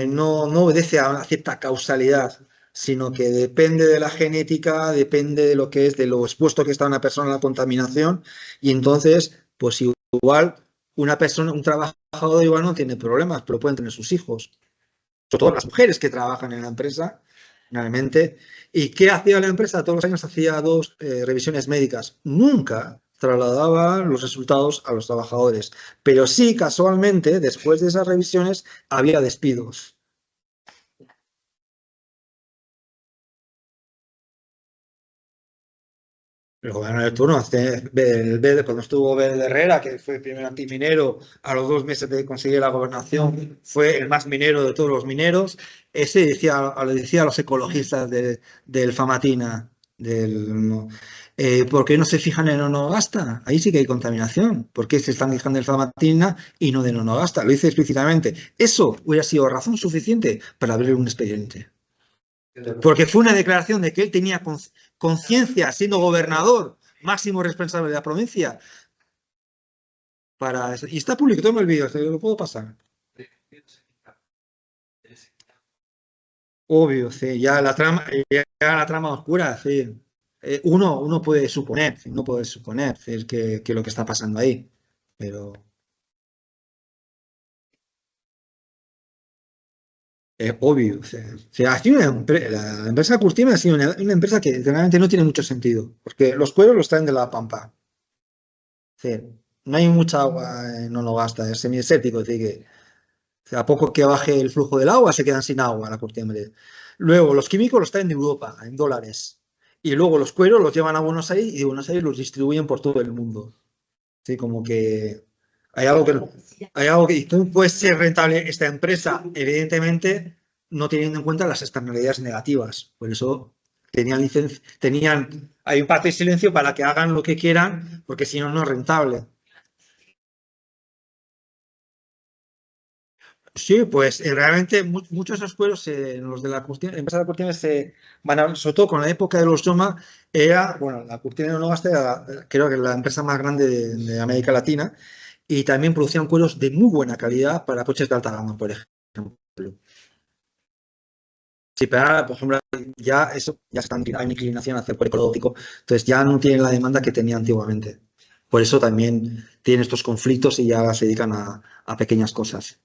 no obedece a una cierta causalidad, sino que depende de la genética, depende de lo que es, de lo expuesto que está una persona a la contaminación. Y entonces, pues igual una persona, un trabajador igual no tiene problemas, pero pueden tener sus hijos. Sobre todo las mujeres que trabajan en la empresa, realmente. ¿Y qué hacía la empresa? Todos los años hacía 2 revisiones médicas. Nunca trasladaba los resultados a los trabajadores. Pero sí, casualmente, después de esas revisiones, había despidos. El gobernador de turno, cuando estuvo Bede Herrera, que fue el primer antiminero, a los 2 meses de conseguir la gobernación, fue el más minero de todos los mineros. Ese le decía a los ecologistas del Famatina, no, ¿por qué no se fijan en Onogasta? Ahí sí que hay contaminación. ¿Por qué se están fijando en Famatina y no de Onogasta? Lo dice explícitamente. Eso hubiera sido razón suficiente para abrir un expediente. Porque fue una declaración de que él tenía conciencia, siendo gobernador, máximo responsable de la provincia, para eso. Y está publicado en el vídeo, lo puedo pasar. Obvio, sí, ya la trama oscura, sí. Uno puede suponer, no puede suponer que lo que está pasando ahí, pero es obvio. La empresa Curtima ha sido una empresa que realmente no tiene mucho sentido, porque los cueros los traen de la Pampa. Sí, no hay mucha agua en Onogasta, es semidesértico, es decir, que a poco que baje el flujo del agua se quedan sin agua la curtiembre. Luego, los químicos los traen de Europa, en dólares. Y luego los cueros los llevan a Buenos Aires y de Buenos Aires los distribuyen por todo el mundo. Sí, como que y tú puedes ser rentable esta empresa, evidentemente, no teniendo en cuenta las externalidades negativas. Por eso hay un pacto de silencio para que hagan lo que quieran, porque si no, no es rentable. Sí, pues realmente muchos de esos cueros, los de la empresa de curtines, sobre todo con la época de los Yoma, bueno, la Curtine de Nogasta era, creo que la empresa más grande de América Latina, y también producían cueros de muy buena calidad para coches de alta gama, por ejemplo. Sí, pero ahora, por ejemplo, hay una inclinación hacia el cuero ecológico, entonces ya no tienen la demanda que tenía antiguamente. Por eso también tienen estos conflictos y ya se dedican a pequeñas cosas.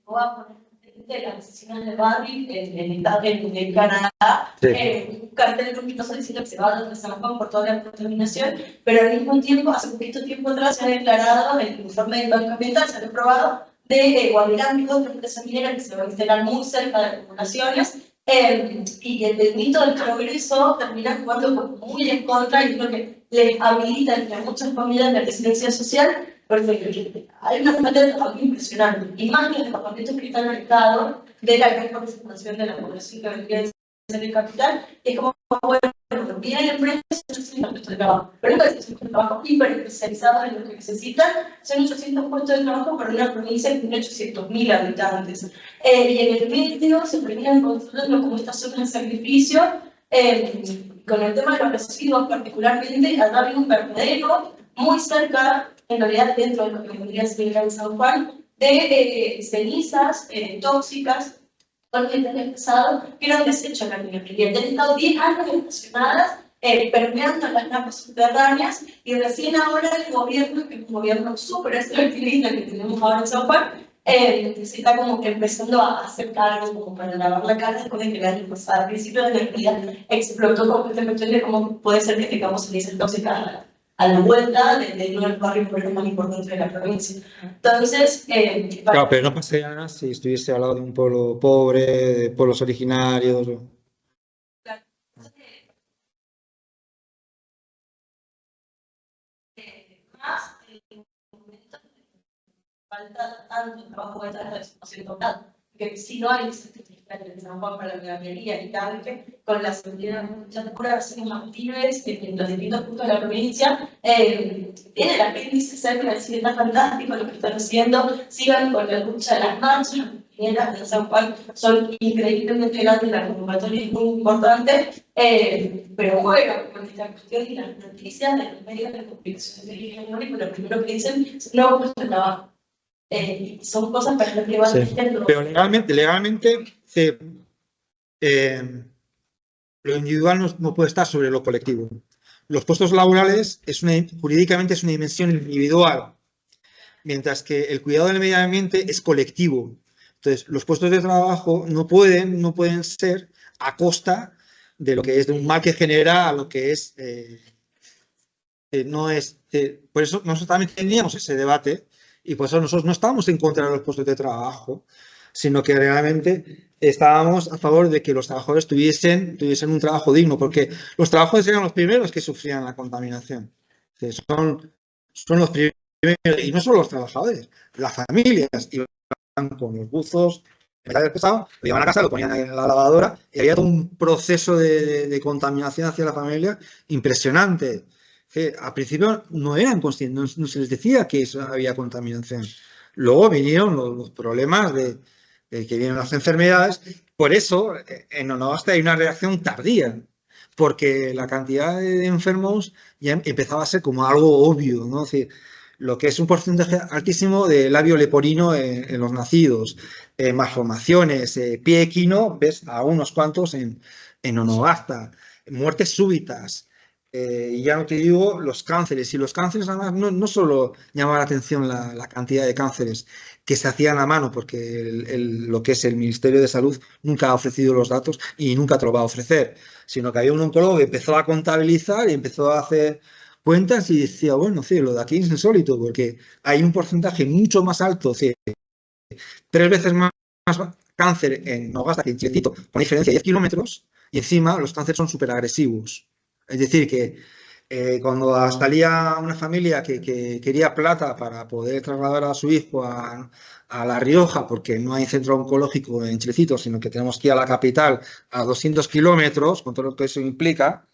voy a poner de las asesinas de Barry en Canadá, Sí. un cartel luminoso diciendo que se va a dar San Juan por toda la contaminación, pero al mismo tiempo, hace poquito tiempo atrás, se ha declarado el informe de impacto ambiental, se ha aprobado de Guavirándigo, de empresa minera que se va a instalar muy cerca de las poblaciones, y el mito del progreso termina jugando muy en contra y es lo que les habilita a muchas familias la residencia social, porque hay una falta de trabajo impresionante. Y más los departamentos que están conectados de la gran concentración de la población que vendría a ser el capital, es como, bueno, vienen empresas, son 800 puestos de trabajo, pero no es un trabajo hiper especializado en lo que necesitan, son 800 puestos de trabajo para una provincia que tiene 800.000 habitantes. Y en el medio se terminan construyendo como estas zonas de sacrificio, con el tema de los residuos particularmente, al darle un vertedero muy cerca, en realidad dentro de lo que vendría a ser el Gran San Juan, de cenizas tóxicas, totalmente pesados, que eran desechos en la minería. Ya han estado 10 años estacionadas, permeando las napas subterráneas, y recién ahora el gobierno, que es un gobierno súper extractivista que tenemos ahora en San Juan, se está como que empezando a hacer cargos como para lavar la cara después de que el año pasado, al principio de la vida, explotó completamente cómo puede ser que tengamos cenizas tóxicas a la vuelta de uno de los barrios más importantes de la provincia. Entonces, Claro, pero no pasaría nada si estuviese al lado de un pueblo pobre, de pueblos originarios. Más en momentos falta tanto trabajo detrás de la situación total, que si no hay certificado de San Juan para la minería y tanque, con la seguridad de muchas curas actives en los distintos puntos de la provincia, tiene el apéndice cerca de decir, está fantástico lo que están haciendo, sigan con la lucha de las marchas, las mineras de San Juan son increíblemente grandes, la convocatoria es muy importante, pero bueno, con esta cuestión y las noticias de los medios de comunicación de Hegemónico, lo primero que dicen es no puesto de trabajo. Son cosas para las que van Sí. Pero legalmente lo individual no puede estar sobre lo colectivo. Los puestos laborales jurídicamente es una dimensión individual, mientras que el cuidado del medio ambiente es colectivo. Entonces, los puestos de trabajo no pueden ser a costa de lo que es de un mal que genera a lo que es no es. Por eso nosotros también teníamos ese debate y por eso nosotros no estábamos en contra de los puestos de trabajo, sino que realmente estábamos a favor de que los trabajadores tuviesen un trabajo digno, porque los trabajadores eran los primeros que sufrían la contaminación. Son los primeros, y no solo los trabajadores, las familias iban con los buzos, metales pesados, lo llevaban a casa, lo ponían en la lavadora y había todo un proceso de contaminación hacia la familia impresionante. Al principio no eran conscientes, no se les decía que había contaminación. Luego vinieron los problemas de que vienen las enfermedades. Por eso en Onofre hay una reacción tardía, porque la cantidad de enfermos ya empezaba a ser como algo obvio, ¿no? Es decir, lo que es un porcentaje altísimo de labio leporino en los nacidos, malformaciones, pie equino, ves a unos cuantos en Onofre, muertes súbitas. Y ya no te digo los cánceres, y los cánceres además no solo llama la atención la cantidad de cánceres que se hacían a mano, porque lo que es el Ministerio de Salud nunca ha ofrecido los datos y nunca te lo va a ofrecer, sino que había un oncólogo que empezó a contabilizar y empezó a hacer cuentas y decía, bueno, sí, lo de aquí es insólito, porque hay un porcentaje mucho más alto, sí, 3 veces más cáncer en Nogasta que en Chilecito, con diferencia de 10 kilómetros, y encima los cánceres son súper agresivos. Es decir, que cuando salía una familia que quería plata para poder trasladar a su hijo a La Rioja, porque no hay centro oncológico en Chilecito, sino que tenemos que ir a la capital a 200 kilómetros, con todo lo que eso implica,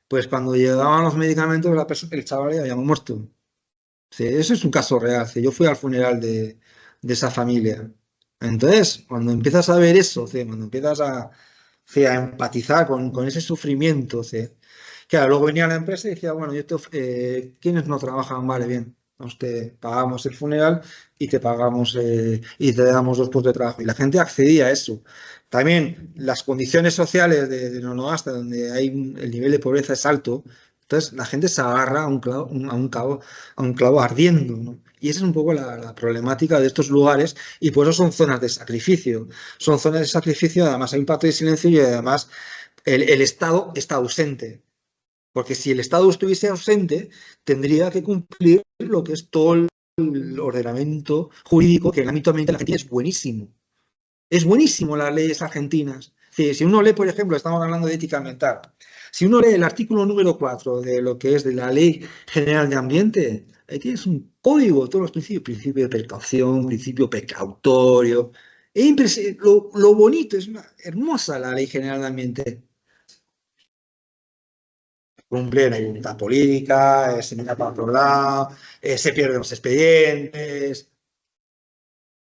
pues cuando llegaban los medicamentos, el chaval ya había muerto. Sí, eso es un caso real. Sí, yo fui al funeral de esa familia. Entonces, cuando empiezas a ver eso, sí, cuando empiezas a empatizar con ese sufrimiento, sí. Claro, luego venía la empresa y decía, bueno, ¿quiénes no trabajan? Vale, bien, te pagamos el funeral y te pagamos y te damos 2 puestos de trabajo. Y la gente accedía a eso. También las condiciones sociales de Onofre, donde el nivel de pobreza es alto, entonces la gente se agarra a un clavo ardiendo, ¿no? Y esa es un poco la problemática de estos lugares y por eso son zonas de sacrificio. Son zonas de sacrificio, además hay un pacto de silencio y además el Estado está ausente. Porque si el Estado estuviese ausente, tendría que cumplir lo que es todo el ordenamiento jurídico, que en el ámbito ambiental argentino es buenísimo. Es buenísimo las leyes argentinas. Si uno lee, por ejemplo, estamos hablando de ética ambiental, si uno lee el artículo número 4 de lo que es de la Ley General de Ambiente, aquí es un código, todos los principios, principio de precaución, principio precautorio. Lo bonito, es una hermosa la Ley General de Ambiente. Cumple la voluntad política, se mira para otro lado, se pierden los expedientes.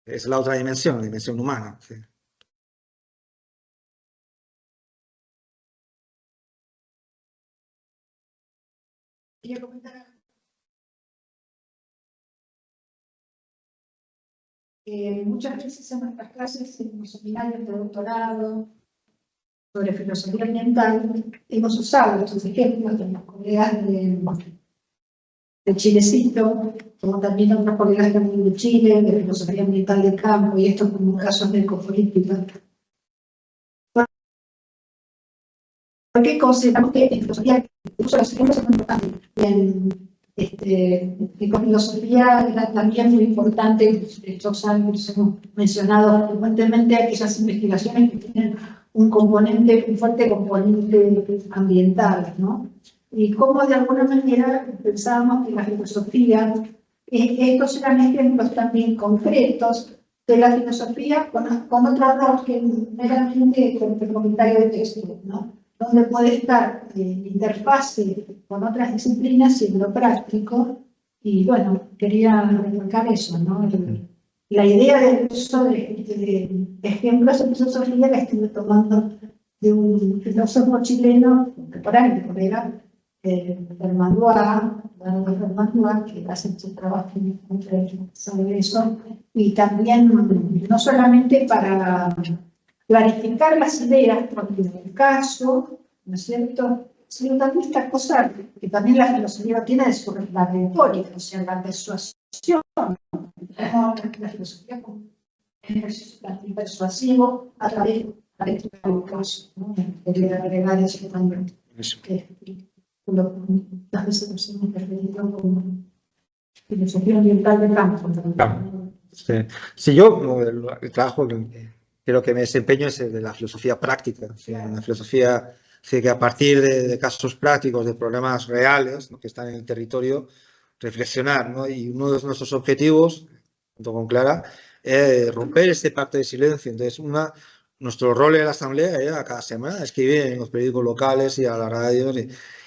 Es la otra dimensión, la dimensión humana. Sí. Quería comentar algo. Muchas veces en nuestras clases, en los seminarios de doctorado sobre filosofía ambiental, hemos usado estos ejemplos de los colegas de Chilecito, como también otros colegas también de Chile, de filosofía ambiental de campo, y esto como casos de ecopolítica. Porque consideramos que en filosofía, incluso los ejemplos son muy importantes. En ecofilosofía era también muy importante, estos años hemos mencionado frecuentemente aquellas investigaciones que tienen un fuerte componente ambiental, ¿no? Y cómo de alguna manera pensábamos que la filosofía, estos eran ejemplos también concretos de la filosofía con otro rol que meramente con el comentario de texto, ¿no? Donde puede estar en interfase con otras disciplinas siendo práctico. Y bueno, quería remarcar eso, ¿no? La idea del uso de ejemplos de filosofía la estuve tomando de un filósofo chileno contemporáneo, colega, Germán Duá, que hace su trabajo sobre eso, y también no solamente para clarificar las ideas, porque en el caso, ¿no es cierto?, sino también esta cosa que también la filosofía tiene de su la retórica, o sea, la persuasión, la filosofía como el persuasivo a través de los casos, ¿no? Quería agregar eso también. Las veces nos hemos referido como filosofía ambiental de campo. Sí. Sí, yo el trabajo creo que me desempeño es el de la filosofía práctica, ¿sí? Una filosofía que a partir de casos prácticos, de problemas reales, ¿no?, que están en el territorio, reflexionar, ¿no? Y uno de nuestros objetivos, junto con Clara, es romper este pacto de silencio. Entonces, nuestro rol en la asamblea era cada semana escribir en los periódicos locales y a la radio,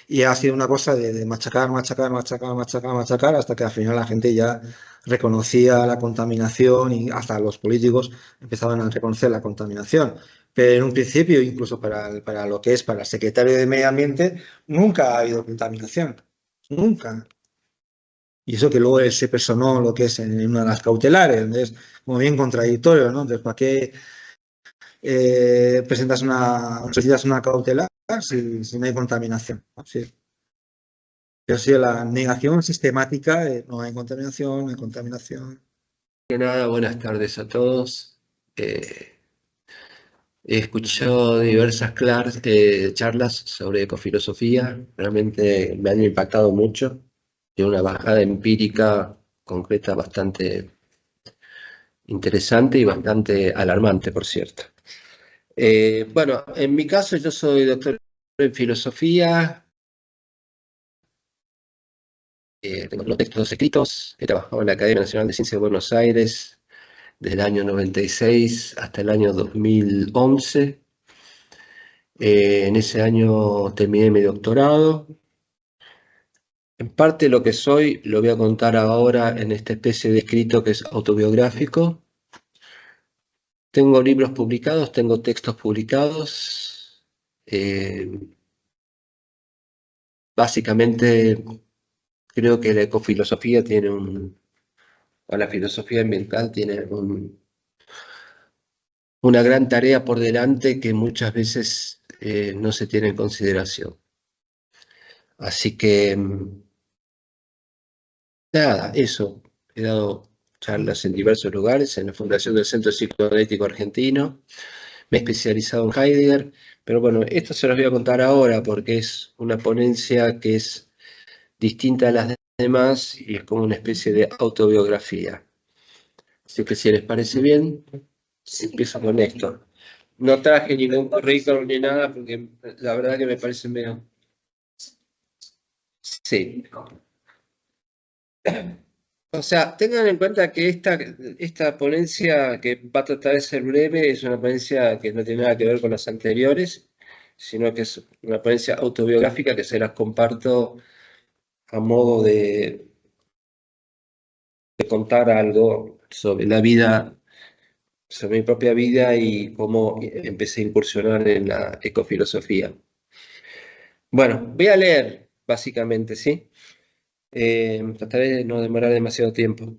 y ha sido una cosa de machacar, machacar, machacar, machacar, machacar, hasta que al final la gente ya reconocía la contaminación y hasta los políticos empezaban a reconocer la contaminación. Pero en un principio, incluso para lo que es para el secretario de Medio Ambiente, nunca ha habido contaminación. Nunca. Y eso que luego él se personó lo que es en una de las cautelares. Entonces, como bien contradictorio, ¿no? Entonces, ¿para qué solicitas una cautelar si no hay contaminación? Sí. Pero sí, la negación sistemática de no hay contaminación, no hay contaminación. Nada, buenas tardes a todos. He escuchado diversas charlas sobre ecofilosofía, realmente me han impactado mucho, de una bajada empírica concreta bastante interesante y bastante alarmante, por cierto. Bueno, en mi caso yo soy doctor en filosofía, tengo los textos escritos, he trabajado en la Academia Nacional de Ciencias de Buenos Aires desde el año 96 hasta el año 2011. En ese año terminé mi doctorado. En parte lo que soy lo voy a contar ahora en esta especie de escrito que es autobiográfico. Tengo libros publicados, tengo textos publicados. Básicamente creo que la ecofilosofía o la filosofía ambiental tiene una gran tarea por delante que muchas veces no se tiene en consideración. Así que, nada, eso. he dado charlas en diversos lugares, en la fundación del Centro Psicoanalítico Argentino, me he especializado en Heidegger, pero bueno, esto se los voy a contar ahora porque es una ponencia que es distinta a las demás y es como una especie de autobiografía. Así que si les parece bien, empiezo con esto. No traje ningún currículum ni nada porque la verdad que me parece medio... Sí. O sea, tengan en cuenta que esta ponencia que va a tratar de ser breve es una ponencia que no tiene nada que ver con las anteriores, sino que es una ponencia autobiográfica que se las comparto a modo de contar algo sobre la vida, sobre mi propia vida y cómo empecé a incursionar en la ecofilosofía. Bueno, voy a leer, básicamente, ¿sí? Trataré de no demorar demasiado tiempo.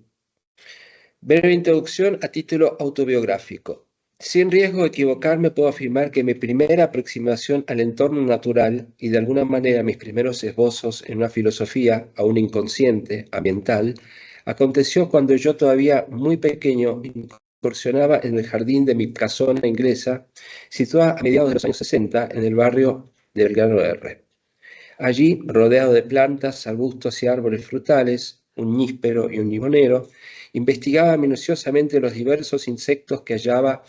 Breve introducción a título autobiográfico. Sin riesgo de equivocarme, puedo afirmar que mi primera aproximación al entorno natural y de alguna manera mis primeros esbozos en una filosofía, aún inconsciente, ambiental, aconteció cuando yo todavía muy pequeño incursionaba en el jardín de mi casona inglesa, situada a mediados de los años 60 en el barrio de Belgrano R. Allí, rodeado de plantas, arbustos y árboles frutales, un níspero y un limonero, investigaba minuciosamente los diversos insectos que hallaba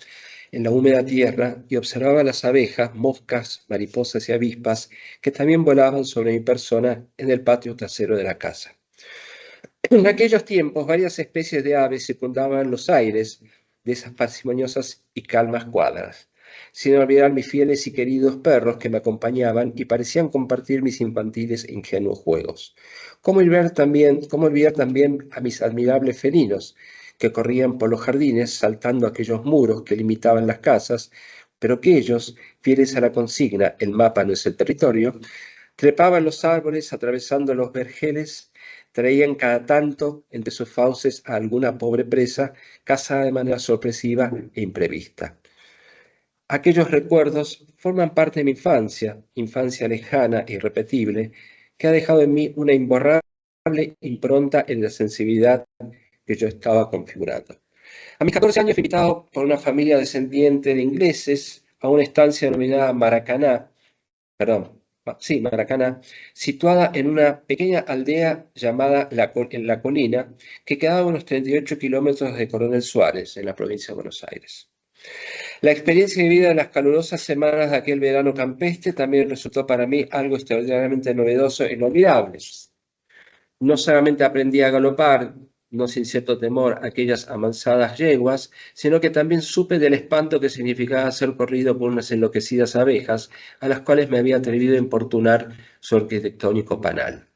en la húmeda tierra y observaba las abejas, moscas, mariposas y avispas que también volaban sobre mi persona en el patio trasero de la casa. En aquellos tiempos, varias especies de aves circundaban los aires de esas parsimoniosas y calmas cuadras, sin olvidar mis fieles y queridos perros que me acompañaban y parecían compartir mis infantiles e ingenuos juegos. ¿Cómo olvidar también a mis admirables felinos, que corrían por los jardines saltando aquellos muros que limitaban las casas, pero que ellos, fieles a la consigna, el mapa no es el territorio, trepaban los árboles, atravesando los vergeles, traían cada tanto entre sus fauces a alguna pobre presa, cazada de manera sorpresiva e imprevista. Aquellos recuerdos forman parte de mi infancia lejana e irrepetible, que ha dejado en mí una imborrable impronta en la sensibilidad que yo estaba configurando. A mis 14 años fui invitado por una familia descendiente de ingleses a una estancia denominada Maracaná, situada en una pequeña aldea llamada La Colina, que quedaba a unos 38 kilómetros de Coronel Suárez, en la provincia de Buenos Aires. La experiencia vivida en las calurosas semanas de aquel verano campestre también resultó para mí algo extraordinariamente novedoso e inolvidable. No solamente aprendí a galopar, no sin cierto temor, aquellas amansadas yeguas, sino que también supe del espanto que significaba ser corrido por unas enloquecidas abejas, a las cuales me había atrevido a importunar su arquitectónico panal.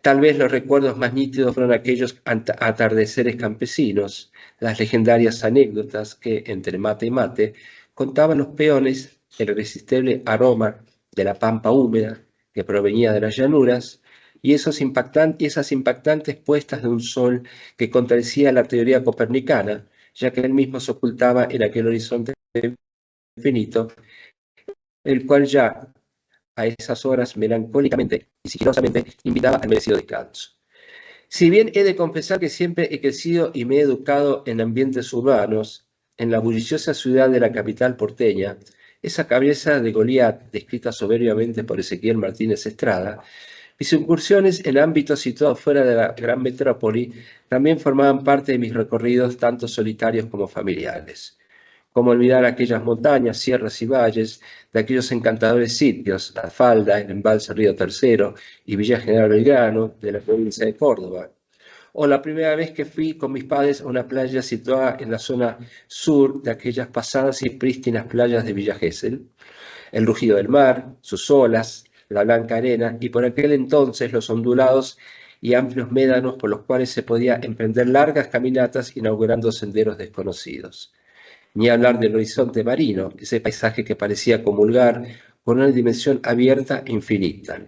Tal vez los recuerdos más nítidos fueron aquellos atardeceres campesinos, las legendarias anécdotas que, entre mate y mate, contaban los peones el irresistible aroma de la pampa húmeda que provenía de las llanuras, y esas impactantes puestas de un sol que contradecía la teoría copernicana, ya que él mismo se ocultaba en aquel horizonte infinito, el cual ya a esas horas melancólicamente y sigilosamente invitaba al merecido descanso. Si bien he de confesar que siempre he crecido y me he educado en ambientes urbanos, en la bulliciosa ciudad de la capital porteña, esa cabeza de Goliat, descrita soberbiamente por Ezequiel Martínez Estrada, mis incursiones en ámbitos situados fuera de la gran metrópoli también formaban parte de mis recorridos tanto solitarios como familiares. Cómo olvidar aquellas montañas, sierras y valles de aquellos encantadores sitios, La Falda, el embalse Río Tercero y Villa General Belgrano de la provincia de Córdoba. O la primera vez que fui con mis padres a una playa situada en la zona sur de aquellas pasadas y prístinas playas de Villa Gesell. El rugido del mar, sus olas, la blanca arena y por aquel entonces los ondulados y amplios médanos por los cuales se podía emprender largas caminatas inaugurando senderos desconocidos. Ni hablar del horizonte marino, ese paisaje que parecía comulgar con una dimensión abierta e infinita.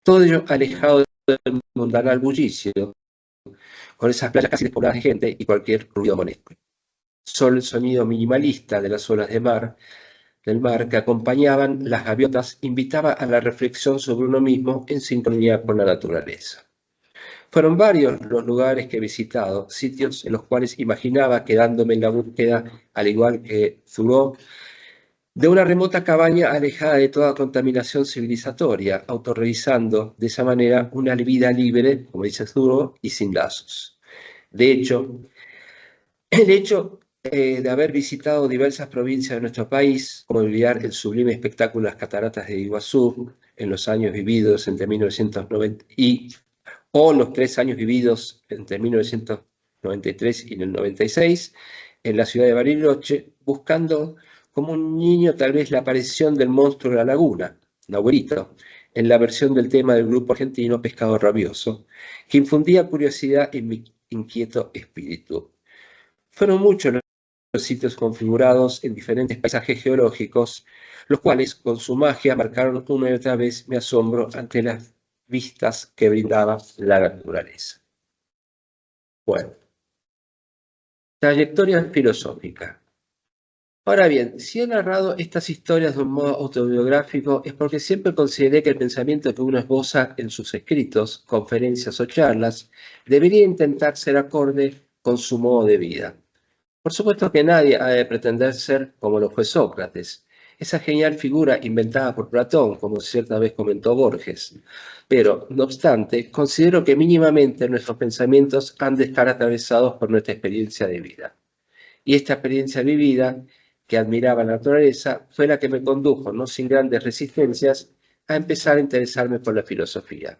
Todo ello alejado del mundanal bullicio, con esas playas casi despobladas de gente y cualquier ruido molesto. Solo el sonido minimalista de las olas del mar que acompañaban las gaviotas invitaba a la reflexión sobre uno mismo en sintonía con la naturaleza. Fueron varios los lugares que he visitado, sitios en los cuales imaginaba quedándome en la búsqueda, al igual que Thoreau, de una remota cabaña alejada de toda contaminación civilizatoria, autorrealizando de esa manera una vida libre, como dice Thoreau, y sin lazos. De hecho, el hecho de haber visitado diversas provincias de nuestro país, como olvidar el sublime espectáculo de las cataratas de Iguazú en los años vividos entre 1990 o los 3 años vividos entre 1993 y el 96 en la ciudad de Bariloche, buscando como un niño tal vez la aparición del monstruo de la laguna, Nahuelito, en la versión del tema del grupo argentino Pescado Rabioso, que infundía curiosidad en mi inquieto espíritu. Fueron muchos los sitios configurados en diferentes paisajes geológicos, los cuales con su magia marcaron una y otra vez mi asombro ante las vistas que brindaba la naturaleza. Bueno, trayectoria filosófica. Ahora bien, si he narrado estas historias de un modo autobiográfico es porque siempre consideré que el pensamiento que uno esboza en sus escritos, conferencias o charlas debería intentar ser acorde con su modo de vida. Por supuesto que nadie ha de pretender ser como lo fue Sócrates, esa genial figura inventada por Platón, como cierta vez comentó Borges. Pero, no obstante, considero que mínimamente nuestros pensamientos han de estar atravesados por nuestra experiencia de vida. Y esta experiencia vivida, que admiraba la naturaleza, fue la que me condujo, no sin grandes resistencias, a empezar a interesarme por la filosofía.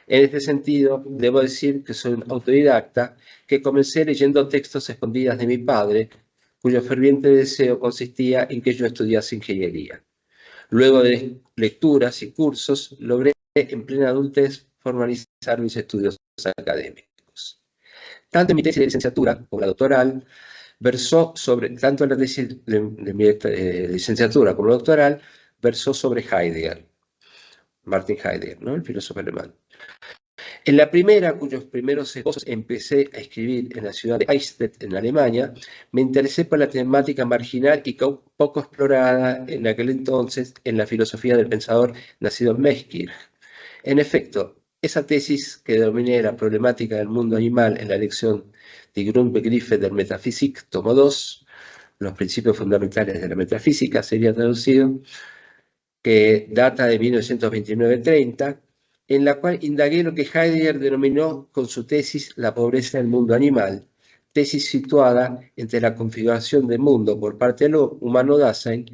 En este sentido, debo decir que soy un autodidacta que comencé leyendo textos escondidas de mi padre, cuyo ferviente deseo consistía en que yo estudiase ingeniería. Luego de lecturas y cursos, logré en plena adultez formalizar mis estudios académicos. Tanto mi tesis de licenciatura como la doctoral versó sobre, tanto la tesis de mi licenciatura como la doctoral, versó sobre Heidegger, Martin Heidegger, ¿no? El filósofo alemán. En la primera, cuyos primeros esbozos empecé a escribir en la ciudad de Eichstätt, en Alemania, me interesé por la temática marginal y poco explorada en aquel entonces en la filosofía del pensador nacido en Meschkirch. En efecto, esa tesis que denominé la problemática del mundo animal en la lección Die Grundbegriffe der Metaphysik, tomo 2, los principios fundamentales de la metafísica, sería traducido, que data de 1929-30, en la cual indagué lo que Heidegger denominó con su tesis la pobreza del mundo animal, tesis situada entre la configuración del mundo por parte del humano Dasein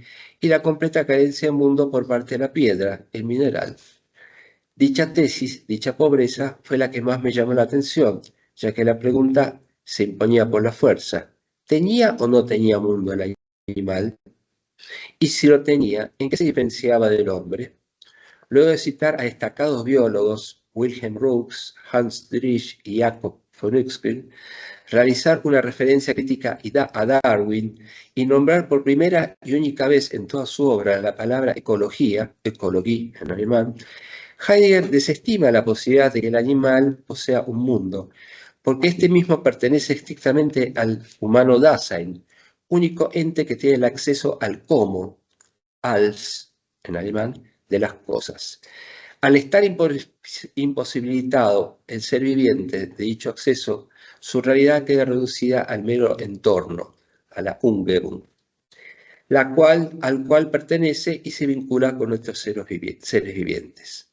y la completa carencia del mundo por parte de la piedra, el mineral. Dicha tesis, dicha pobreza, fue la que más me llamó la atención, ya que la pregunta se imponía por la fuerza. ¿Tenía o no tenía mundo el animal? Y si lo tenía, ¿en qué se diferenciaba del hombre? Luego de citar a destacados biólogos, Wilhelm Roux, Hans Driesch y Jakob von Uexküll, realizar una referencia crítica a Darwin y nombrar por primera y única vez en toda su obra la palabra ecología, Ökologie en alemán, Heidegger desestima la posibilidad de que el animal posea un mundo, porque este mismo pertenece estrictamente al humano Dasein, único ente que tiene el acceso al cómo, als, en alemán, de las cosas. Al estar imposibilitado el ser viviente de dicho acceso, su realidad queda reducida al mero entorno, a la Umgebung, al cual pertenece y se vincula con nuestros seres vivientes.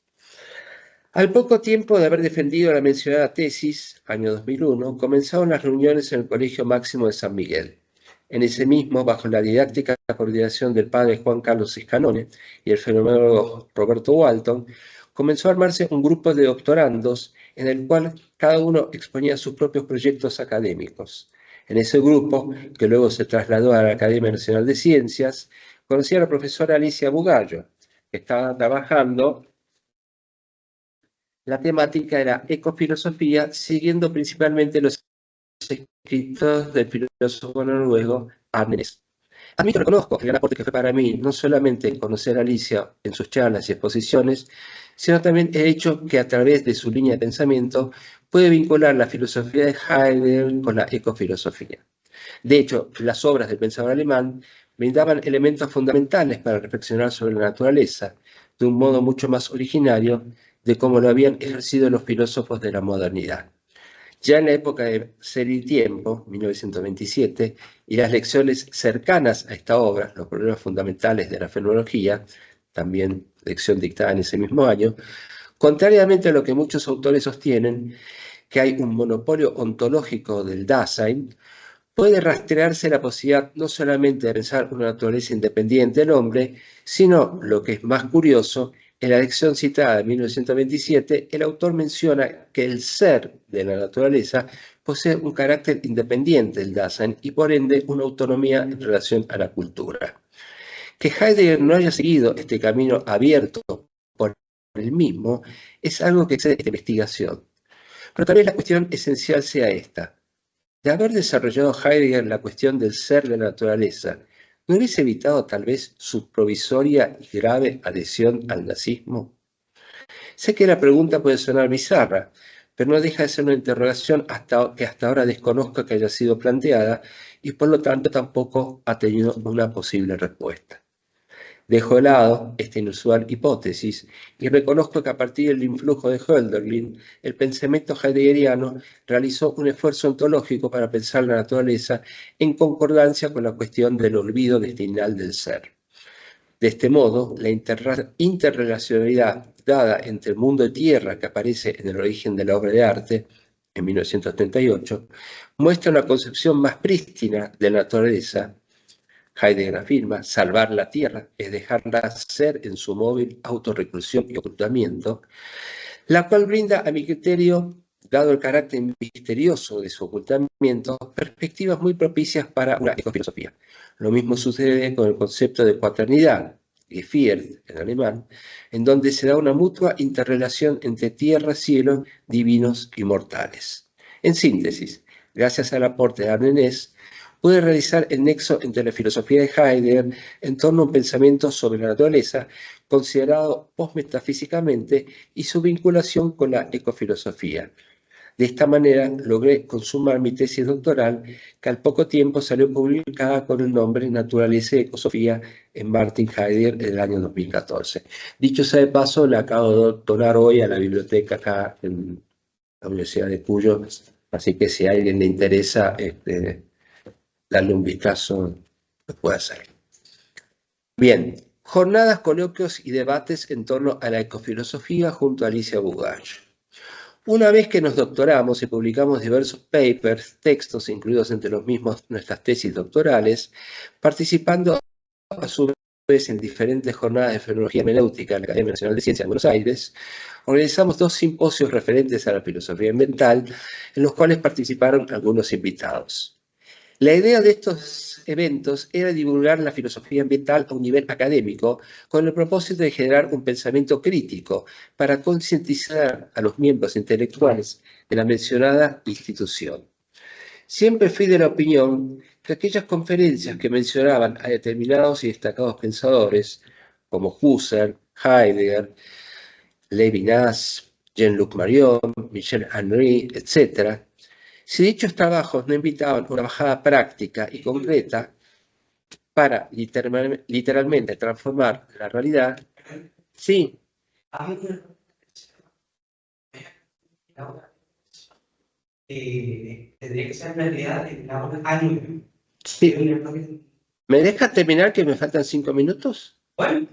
Al poco tiempo de haber defendido la mencionada tesis, año 2001, comenzaron las reuniones en el Colegio Máximo de San Miguel. En ese mismo, bajo la didáctica coordinación del padre Juan Carlos Scanone y el fenómeno Roberto Walton, comenzó a armarse un grupo de doctorandos en el cual cada uno exponía sus propios proyectos académicos. En ese grupo, que luego se trasladó a la Academia Nacional de Ciencias, conocí a la profesora Alicia Bugallo, que estaba trabajando. La temática era ecofilosofía, siguiendo principalmente los escritos del filósofo noruego Arnes. Admito, reconozco el gran aporte que fue para mí, no solamente conocer a Alicia en sus charlas y exposiciones, sino también el hecho que a través de su línea de pensamiento puede vincular la filosofía de Heidegger con la ecofilosofía. De hecho, las obras del pensador alemán brindaban elementos fundamentales para reflexionar sobre la naturaleza, de un modo mucho más originario de cómo lo habían ejercido los filósofos de la modernidad. Ya en la época de Ser y Tiempo, 1927, y las lecciones cercanas a esta obra, Los problemas fundamentales de la fenomenología, también lección dictada en ese mismo año, contrariamente a lo que muchos autores sostienen, que hay un monopolio ontológico del Dasein, puede rastrearse la posibilidad no solamente de pensar una naturaleza independiente del hombre, sino, lo que es más curioso, en la lección citada de 1927, el autor menciona que el ser de la naturaleza posee un carácter independiente del Dasein y por ende una autonomía en relación a la cultura. Que Heidegger no haya seguido este camino abierto por él mismo es algo que excede esta investigación. Pero tal vez la cuestión esencial sea esta. De haber desarrollado Heidegger la cuestión del ser de la naturaleza, ¿no hubiese evitado tal vez su provisoria y grave adhesión al nazismo? Sé que la pregunta puede sonar bizarra, pero no deja de ser una interrogación que hasta ahora desconozco que haya sido planteada y por lo tanto tampoco ha tenido una posible respuesta. Dejo de lado esta inusual hipótesis y reconozco que a partir del influjo de Hölderlin, el pensamiento heideggeriano realizó un esfuerzo ontológico para pensar la naturaleza en concordancia con la cuestión del olvido destinal del ser. De este modo, la interrelacionalidad dada entre el mundo de tierra que aparece en el origen de la obra de arte, en 1938, muestra una concepción más prístina de la naturaleza. Heidegger afirma, salvar la tierra es dejarla ser en su móvil autorreclusión y ocultamiento, la cual brinda, a mi criterio, dado el carácter misterioso de su ocultamiento, perspectivas muy propicias para una ecofilosofía. Lo mismo sucede con el concepto de cuaternidad, Geführt en alemán, en donde se da una mutua interrelación entre tierra, cielo, divinos y mortales. En síntesis, gracias al aporte de Arnenés, puede realizar el nexo entre la filosofía de Heidegger en torno a un pensamiento sobre la naturaleza considerado postmetafísicamente y su vinculación con la ecofilosofía. De esta manera logré consumar mi tesis doctoral, que al poco tiempo salió publicada con el nombre Naturaleza y Ecosofía en Martin Heidegger en el año 2014. Dicho sea de paso, la acabo de donar hoy a la biblioteca acá en la Universidad de Cuyo, así que si a alguien le interesa darle un vistazo, lo puede hacer. Bien, jornadas, coloquios y debates en torno a la ecofilosofía junto a Alicia Bugach. Una vez que nos doctoramos y publicamos diversos papers, textos incluidos entre los mismos nuestras tesis doctorales, participando a su vez en diferentes jornadas de fenomenología hermenéutica en la Academia Nacional de Ciencias de Buenos Aires, organizamos 2 simposios referentes a la filosofía ambiental, en los cuales participaron algunos invitados. La idea de estos eventos era divulgar la filosofía ambiental a un nivel académico con el propósito de generar un pensamiento crítico para concientizar a los miembros intelectuales de la mencionada institución. Siempre fui de la opinión que aquellas conferencias que mencionaban a determinados y destacados pensadores como Husserl, Heidegger, Levinas, Jean-Luc Marion, Michel Henry, etc., si dichos trabajos no invitaban una bajada práctica y concreta para literalmente transformar la realidad, sí, Tendría que ser en realidad algo. sí. ¿Me dejas terminar que me faltan 5 minutos? Bueno,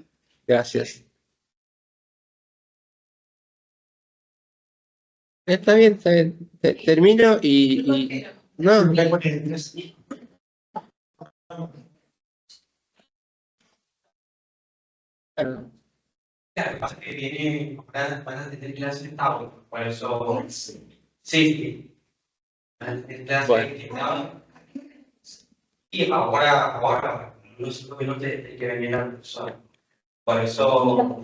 Gracias. Está bien, está bien. Termino y... No, claro. claro, pasa que van a tener clases en Tablet, por eso. Sí, van a tener clases en Tablet. Y ahora, no sé cómo no te que venir la profesora. Por eso.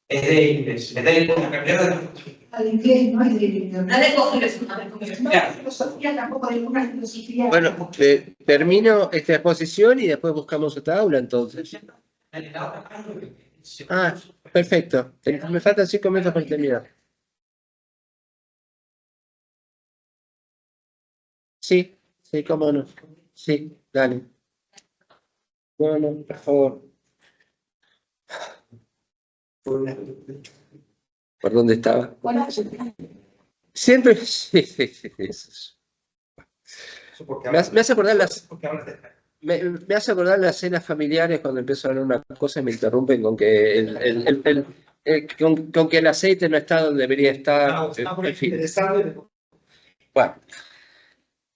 Es de inglés, es de cambiar Al inglés no es de No de congreso, no de congreso. la filosofía tampoco de una filosofía. Bueno, termino esta exposición y después buscamos otra aula entonces. Ah, perfecto. Me faltan 5 minutos para terminar. Sí, sí, cómo no. Sí, dale. Bueno, por favor. ¿Por dónde estaba? Bueno, Siempre... sí, sí, sí, sí. Eso porque Me hace acordar porque hablas de... me hace acordar las cenas familiares cuando empiezo a hablar una cosa y me interrumpen con que con que el aceite no está donde debería estar. En fin. Bueno,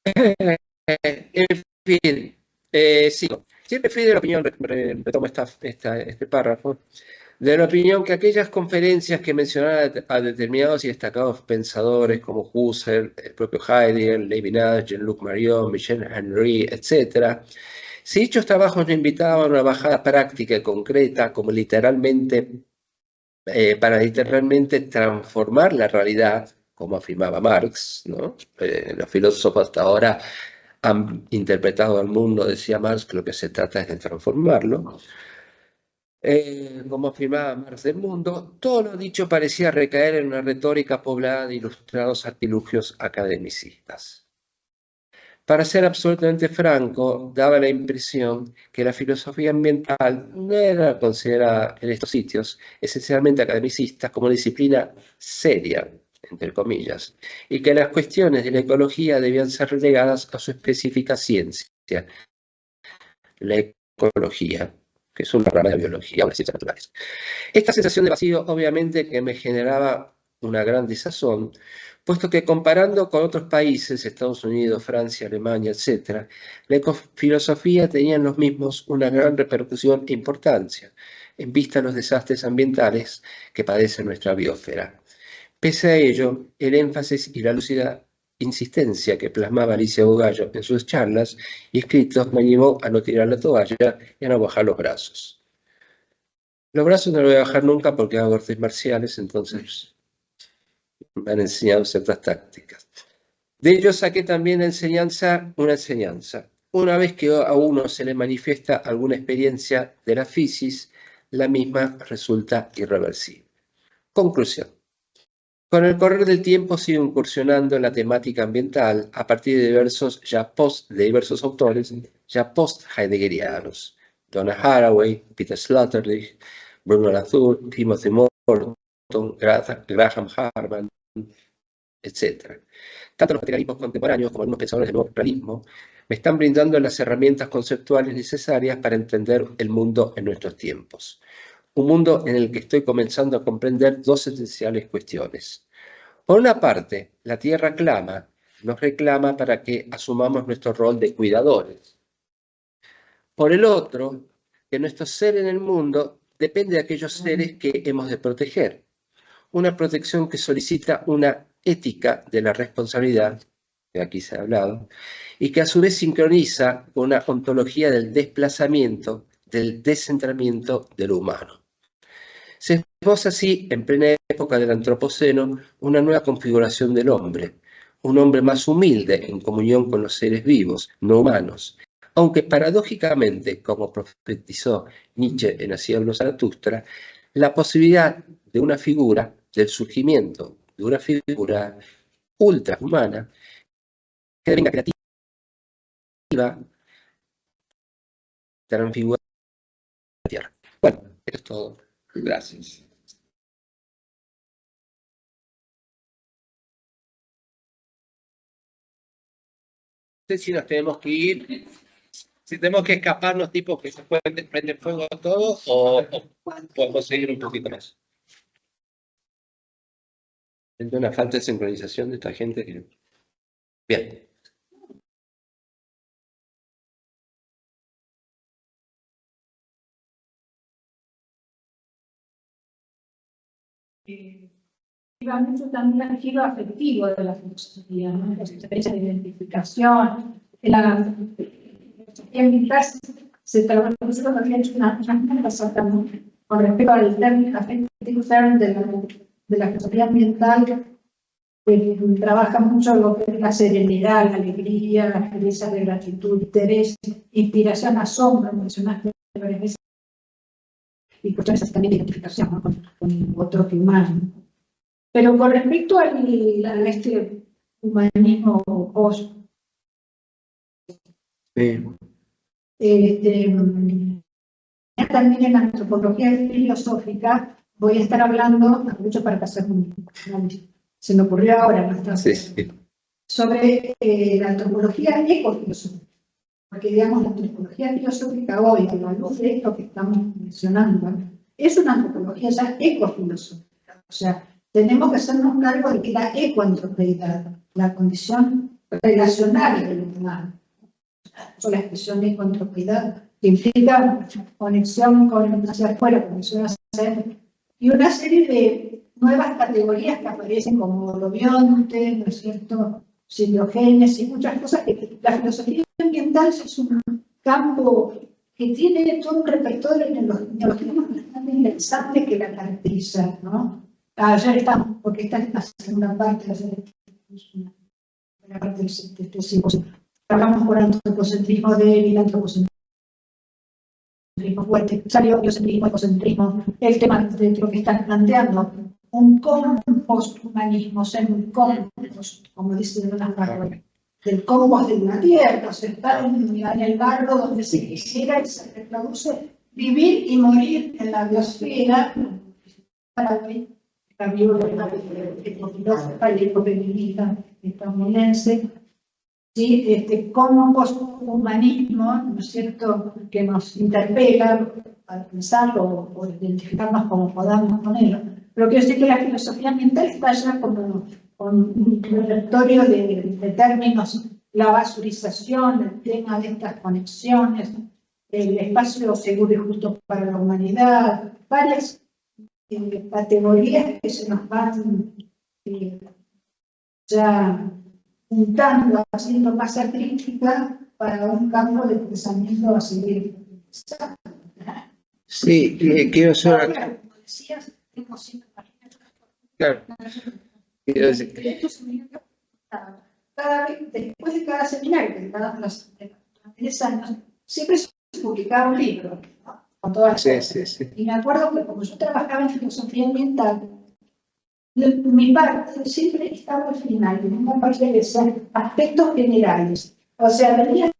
en fin, sí. Siempre fui de la opinión, retomo este párrafo, de la opinión que aquellas conferencias que mencionaban a determinados y destacados pensadores como Husserl, el propio Heidegger, Levinas, Jean-Luc Marion, Michel Henry, etc., si dichos trabajos no invitaban a una bajada práctica y concreta, como para literalmente transformar la realidad, como afirmaba Marx, ¿no? Los filósofos hasta ahora han interpretado al mundo, decía Marx, que lo que se trata es de transformarlo. Como afirmaba Marx del mundo, todo lo dicho parecía recaer en una retórica poblada de ilustrados artilugios academicistas. Para ser absolutamente franco, daba la impresión que la filosofía ambiental no era considerada en estos sitios, esencialmente academicista, como disciplina seria, entre comillas, y que las cuestiones de la ecología debían ser relegadas a su específica ciencia, la ecología, que es una rama de biología o de ciencias naturales. Esta sensación de vacío, obviamente, que me generaba una gran desazón, puesto que comparando con otros países, Estados Unidos, Francia, Alemania, etc., la ecofilosofía tenía en los mismos una gran repercusión e importancia, en vista de los desastres ambientales que padece nuestra biosfera. Pese a ello, el énfasis y la lúcida insistencia que plasmaba Alicia Bugallo en sus charlas y escritos me animó a no tirar la toalla y a no bajar los brazos. Los brazos no los voy a bajar nunca porque hago artes marciales, entonces me han enseñado ciertas tácticas. De ello saqué también una enseñanza. Una vez que a uno se le manifiesta alguna experiencia de la fisis, la misma resulta irreversible. Conclusión. Con el correr del tiempo sigo incursionando en la temática ambiental a partir de diversos autores ya post-heideggerianos. Donna Haraway, Peter Sloterdijk, Bruno Latour, Timothy Morton, Graham Harman, etc. Tanto los materialismos contemporáneos como algunos pensadores del nuevo realismo me están brindando las herramientas conceptuales necesarias para entender el mundo en nuestros tiempos. Un mundo en el que estoy comenzando a comprender dos esenciales cuestiones. Por una parte, la Tierra nos reclama para que asumamos nuestro rol de cuidadores. Por el otro, que nuestro ser en el mundo depende de aquellos seres que hemos de proteger. Una protección que solicita una ética de la responsabilidad, que aquí se ha hablado, y que a su vez sincroniza con una ontología del desplazamiento, del descentramiento de lo humano. Se esboza así, en plena época del Antropoceno, una nueva configuración del hombre, un hombre más humilde en comunión con los seres vivos, no humanos, aunque paradójicamente, como profetizó Nietzsche en Así habló Zaratustra, la posibilidad de una figura, del surgimiento de una figura ultrahumana, que venga creativa, transfigurar la Tierra. Bueno, esto es todo. Gracias. No sé si nos tenemos que ir, si tenemos que escaparnos, tipo que se prende fuego todo, o podemos seguir un poquito más. Hay una falta de sincronización de esta gente que... Bien. Iba mucho también al giro afectivo de la filosofía, ¿no? La experiencia de identificación, la filosofía ambiental se traduce también en una cosa con respecto al término afectivo de la filosofía ambiental, que trabaja mucho lo que es la serenidad, la alegría, la experiencia de gratitud, interés, inspiración, asombro, mencionaste varias veces, y cuestiones también de identificación, ¿no? con otro humano. Pero con respecto a este humanismo post, también en la antropología filosófica voy a estar hablando, mucho para pasar se me ocurrió ahora, ¿no? Sí, sí. Sobre la antropología ecofilosófica. Porque, digamos, la antropología filosófica hoy, a la luz de esto que estamos mencionando, es una antropología ya ecofilosófica. O sea, tenemos que hacernos cargo de que la ecoantropeidad, la condición relacional del humano, o la expresión ecoantropeidad, que implica conexión con hacia afuera, conexión hacia adentro, y una serie de nuevas categorías que aparecen como holobionte, ¿no es cierto?, psilogenes y muchas cosas que la filosofía ambiental es un campo que tiene todo un repertorio neológico bastante interesante que la caracteriza, ¿no? Ayer estamos, porque esta es la segunda parte, la parte de este simposio. Hablamos por antropocentrismo débil, antropocentrismo fuerte, salió biocentrismo, ecocentrismo, el tema de lo que están planteando, un compost-humanismo, ser un compost, como dicen unas palabras, del compost de la tierra, o sea, estar en el barro donde se quisiera y se reproduce, vivir y morir en la biosfera, para mí, la bióloga, ecofilósofa y ecofeminista estadounidense, ¿sí? Compost-humanismo, ¿no es cierto?, que nos interpela para pensarlo o identificarnos como podamos con ello. Pero quiero decir que la filosofía ambiental está ya como con un repertorio de términos, la basurización, el tema de estas conexiones, el espacio seguro y justo para la humanidad, varias categorías que se nos van ya juntando, haciendo masa crítica para un campo de pensamiento a seguir. Sí, quiero hacer... Como decías, tengo 100 páginas. Claro. Quiero decir que... Esto es un cada vez, después de cada seminario, que cada los 10 años, siempre se publicaba un libro, ¿no?, con todas las cosas. Sí. Y me acuerdo que como yo trabajaba en filosofía ambiental, mi parte siempre estaba al final, en una parte de ser aspectos generales. O sea, venía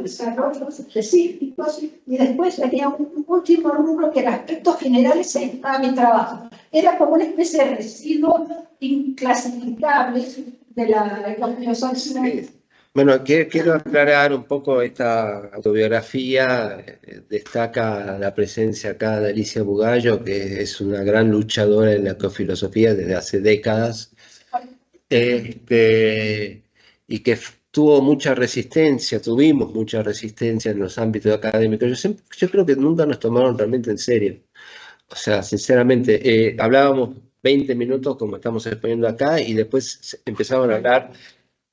desarrollos específicos y después venía un último rubro que era aspectos generales e estaba mi trabajo. Era como una especie de residuo inclasificable de la filosofía. Bueno, quiero aclarar un poco esta autobiografía. Destaca la presencia acá de Alicia Bugallo, que es una gran luchadora en la ecofilosofía desde hace décadas, y que tuvimos mucha resistencia en los ámbitos académicos. Yo creo que nunca nos tomaron realmente en serio. O sea, sinceramente, hablábamos 20 minutos como estamos exponiendo acá y después empezaban a hablar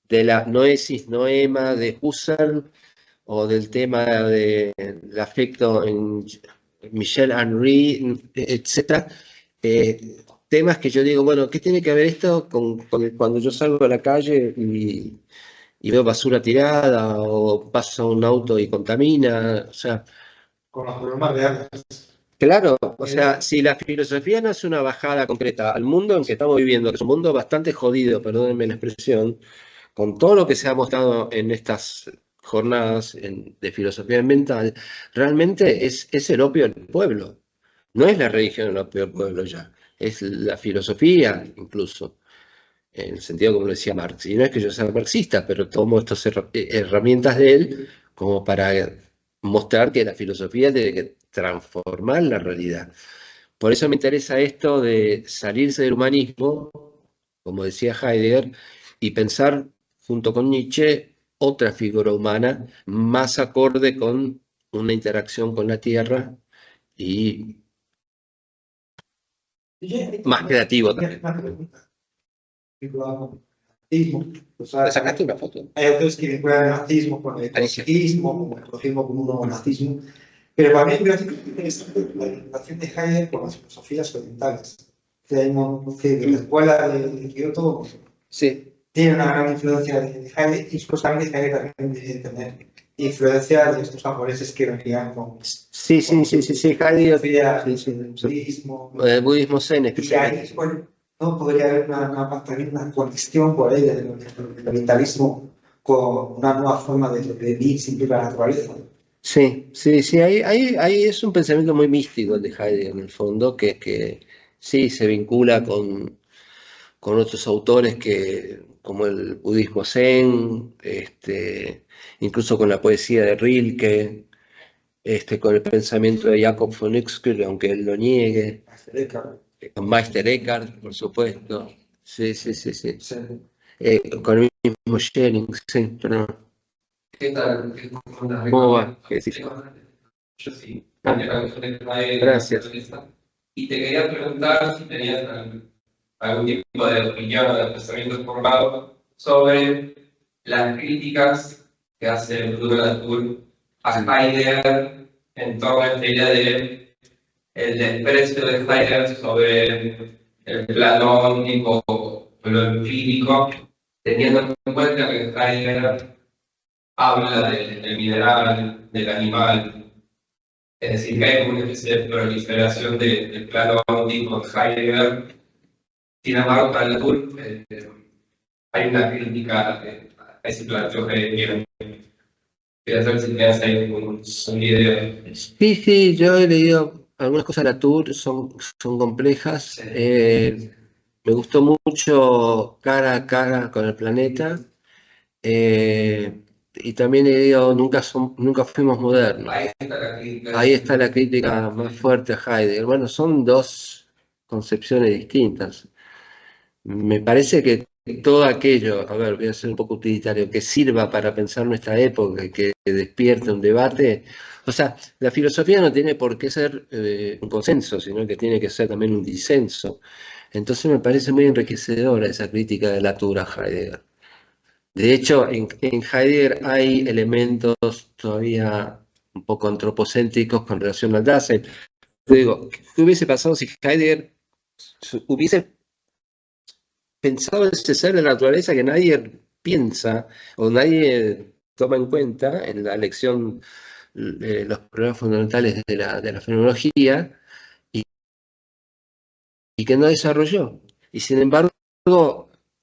de la noesis noema de Husserl o del tema del afecto en Michel Henry, etc. Temas que yo digo, bueno, ¿qué tiene que ver esto con cuando yo salgo a la calle y veo basura tirada o pasa un auto y contamina? O sea, Con los problemas reales. claro, o sea, si la filosofía no es una bajada concreta al mundo en que estamos viviendo, que es un mundo bastante jodido, perdónenme la expresión, con todo lo que se ha mostrado en estas jornadas de filosofía ambiental, realmente es el opio del pueblo. No es la religión el opio del pueblo ya, es la filosofía incluso, en el sentido como lo decía Marx. Y no es que yo sea marxista, pero tomo estas herramientas de él como para mostrar que la filosofía debe que transformar la realidad. Por eso me interesa esto de salirse del humanismo, como decía Heidegger, y pensar junto con Nietzsche otra figura humana más acorde con una interacción con la Tierra y más creativo también. O sea, ¿Le sacaste una foto? hay autores que vinculan el nazismo con el ecologismo, como el ecologismo como un nuevo nazismo. Pero para mí es muy interesante la vinculación de Heidegger con las filosofías orientales. Que la escuela de Kioto Sí. tiene una gran influencia de Heidegger y supuestamente Heidegger también debe tener influencia de estos japoneses que venían con Sí, Heidegger. budismo. Budismo zen, Y ahí, especialmente. bueno, no podría haber también una conexión por ahí del orientalismo con una nueva forma de vivir sin la naturaleza. Sí, ahí es un pensamiento muy místico el de Heidegger en el fondo, que sí, se vincula con otros autores como el budismo zen, incluso con la poesía de Rilke, con el pensamiento de Jacob von Uexküll, aunque él lo niegue, con Meister Eckhart, por supuesto. Sí, sí, sí, sí. Con el mismo Schelling, sí, perdón. ¿Qué tal? ¿Cómo va? ¿Qué decís? Yo sí. Gracias. Y te quería preguntar si tenías algún tipo de opinión o de pensamiento formado sobre las críticas que hace Bruno Latour a Heidegger en torno a esta idea de el desprecio de Heidegger sobre el plano óptico o lo empírico, teniendo en cuenta que Heidegger habla del mineral, del animal. Es decir, que hay como una especie de proliferación del plano óptico de Heidegger. Sin embargo, para Latour hay una crítica a ese planteo que quería saber si tenías ahí una idea. Sí, sí, yo he leído algunas cosas de Latour, son complejas. Sí. Me gustó mucho Cara a cara con el planeta. Y también he leído Nunca fuimos modernos. Ahí está la crítica. Ahí está la crítica más fuerte a Heidegger. Bueno, son dos concepciones distintas. Me parece que todo aquello, a ver, voy a ser un poco utilitario, que sirva para pensar nuestra época y que despierte un debate. O sea, la filosofía no tiene por qué ser un consenso, sino que tiene que ser también un disenso. Entonces me parece muy enriquecedora esa crítica de Latour a Heidegger. De hecho, en Heidegger hay elementos todavía un poco antropocéntricos con relación al Dasein. Yo digo, ¿qué hubiese pasado si Heidegger hubiese pensado en ese ser de la naturaleza que nadie piensa o nadie toma en cuenta en la lección de los problemas fundamentales de la fenomenología y que no desarrolló? Y sin embargo,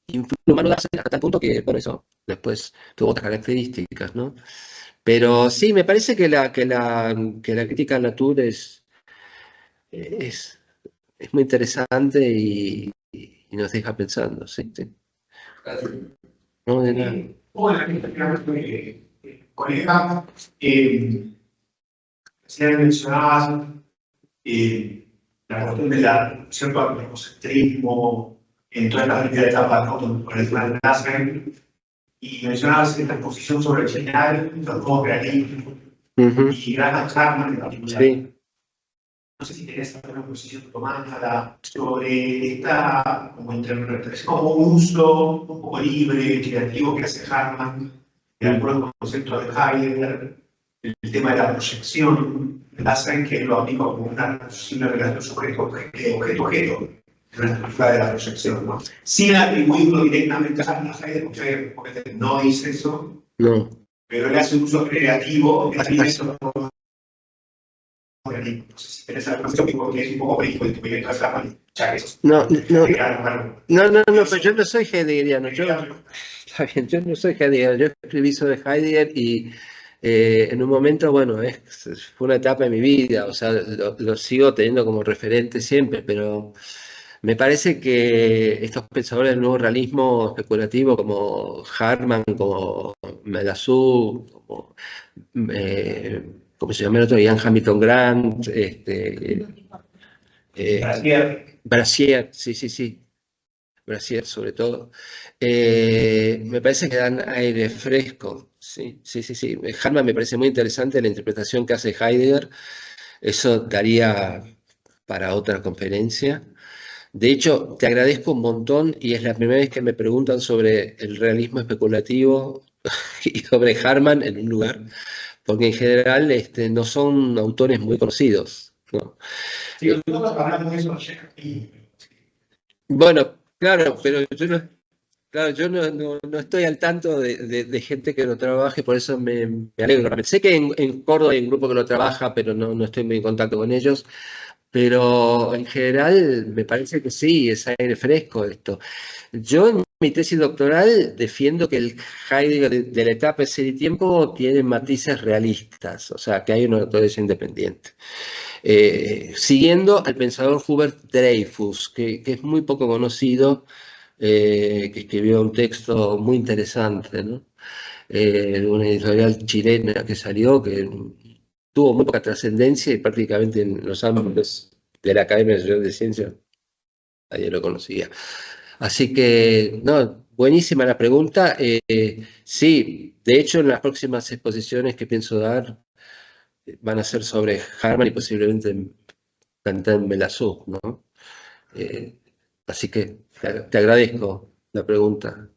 influyó en humano Dasein hasta tal punto que, bueno, eso después tuvo otras características, ¿no? Pero sí, me parece que la crítica a Latour es muy interesante y nos deja pensando, sí, sí. No, de nada. Hola, colega. Se mencionabas la cuestión de la cierto antropocentrismo en toda esta primera etapa, ¿no? Con el plan de Dasein, y mencionabas esta exposición sobre el general, los nuevos realismos, y Graham Harman en particular. Sí. No sé si tenés alguna posición tomada sobre esta como interpretación, como un uso un poco libre, creativo que hace Harman de algunos conceptos de Heidegger, el tema de la proyección, hacen que lo aplica como una posible relación sujeto-objeto, en la estructura de la proyección, ¿no? Sin atribuirlo directamente a Heidegger, porque no dice eso, No. pero le hace un uso creativo de eso. No sé si tenés alguna cuestión que es un poco político de tu proyecto de Harman, ya que eso No, pero yo no soy heideggeriano. Está bien, yo no soy Heidegger. Yo escribí sobre Heidegger y en un momento, bueno, fue una etapa de mi vida, o sea, lo sigo teniendo como referente siempre, pero me parece que estos pensadores del nuevo realismo especulativo como Harman, como Melasú, como ¿cómo se llama el otro? Ian Hamilton Grant, Brassier, sí, Brassier sobre todo, me parece que dan aire fresco, sí. Harman me parece muy interesante la interpretación que hace Heidegger, eso daría para otra conferencia. De hecho, te agradezco un montón y es la primera vez que me preguntan sobre el realismo especulativo y sobre Harman en un lugar, porque en general no son autores muy conocidos, ¿no? Sí, nosotros hablamos de eso ayer. Bueno, claro, pero yo no estoy al tanto de gente que lo trabaje, por eso me alegro. Sé que en Córdoba hay un grupo que lo trabaja, pero no estoy muy en contacto con ellos. Pero en general me parece que sí, es aire fresco esto. Yo en mi tesis doctoral defiendo que el Heidegger de la etapa de Ser y Tiempo tiene matices realistas, o sea, que hay una naturaleza independiente. siguiendo al pensador Hubert Dreyfus, que es muy poco conocido, que escribió un texto muy interesante, ¿no? De una editorial chilena que salió, que tuvo muy poca trascendencia y prácticamente en los ámbitos de la Academia Nacional de Ciencias nadie lo conocía. Así que, no, buenísima la pregunta. Sí, de hecho, en las próximas exposiciones que pienso dar van a ser sobre Harman y posiblemente Quentin Melasú, ¿no? Así que te agradezco la pregunta.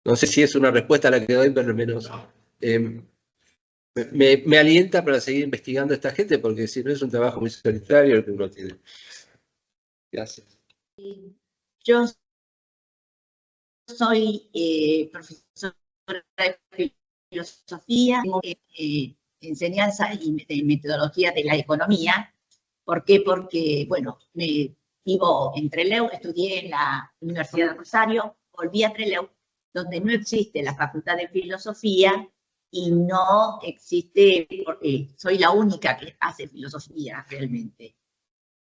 No sé si es una respuesta a la que doy, pero al menos me alienta para seguir investigando a esta gente, porque si no es un trabajo muy solitario el que uno tiene. Gracias. Yo soy profesora de filosofía, tengo enseñanza y metodología de la economía. ¿Por qué? Porque, bueno, vivo en Trelew, estudié en la Universidad de Rosario, volví a Trelew, donde no existe la Facultad de Filosofía y no existe, soy la única que hace filosofía realmente.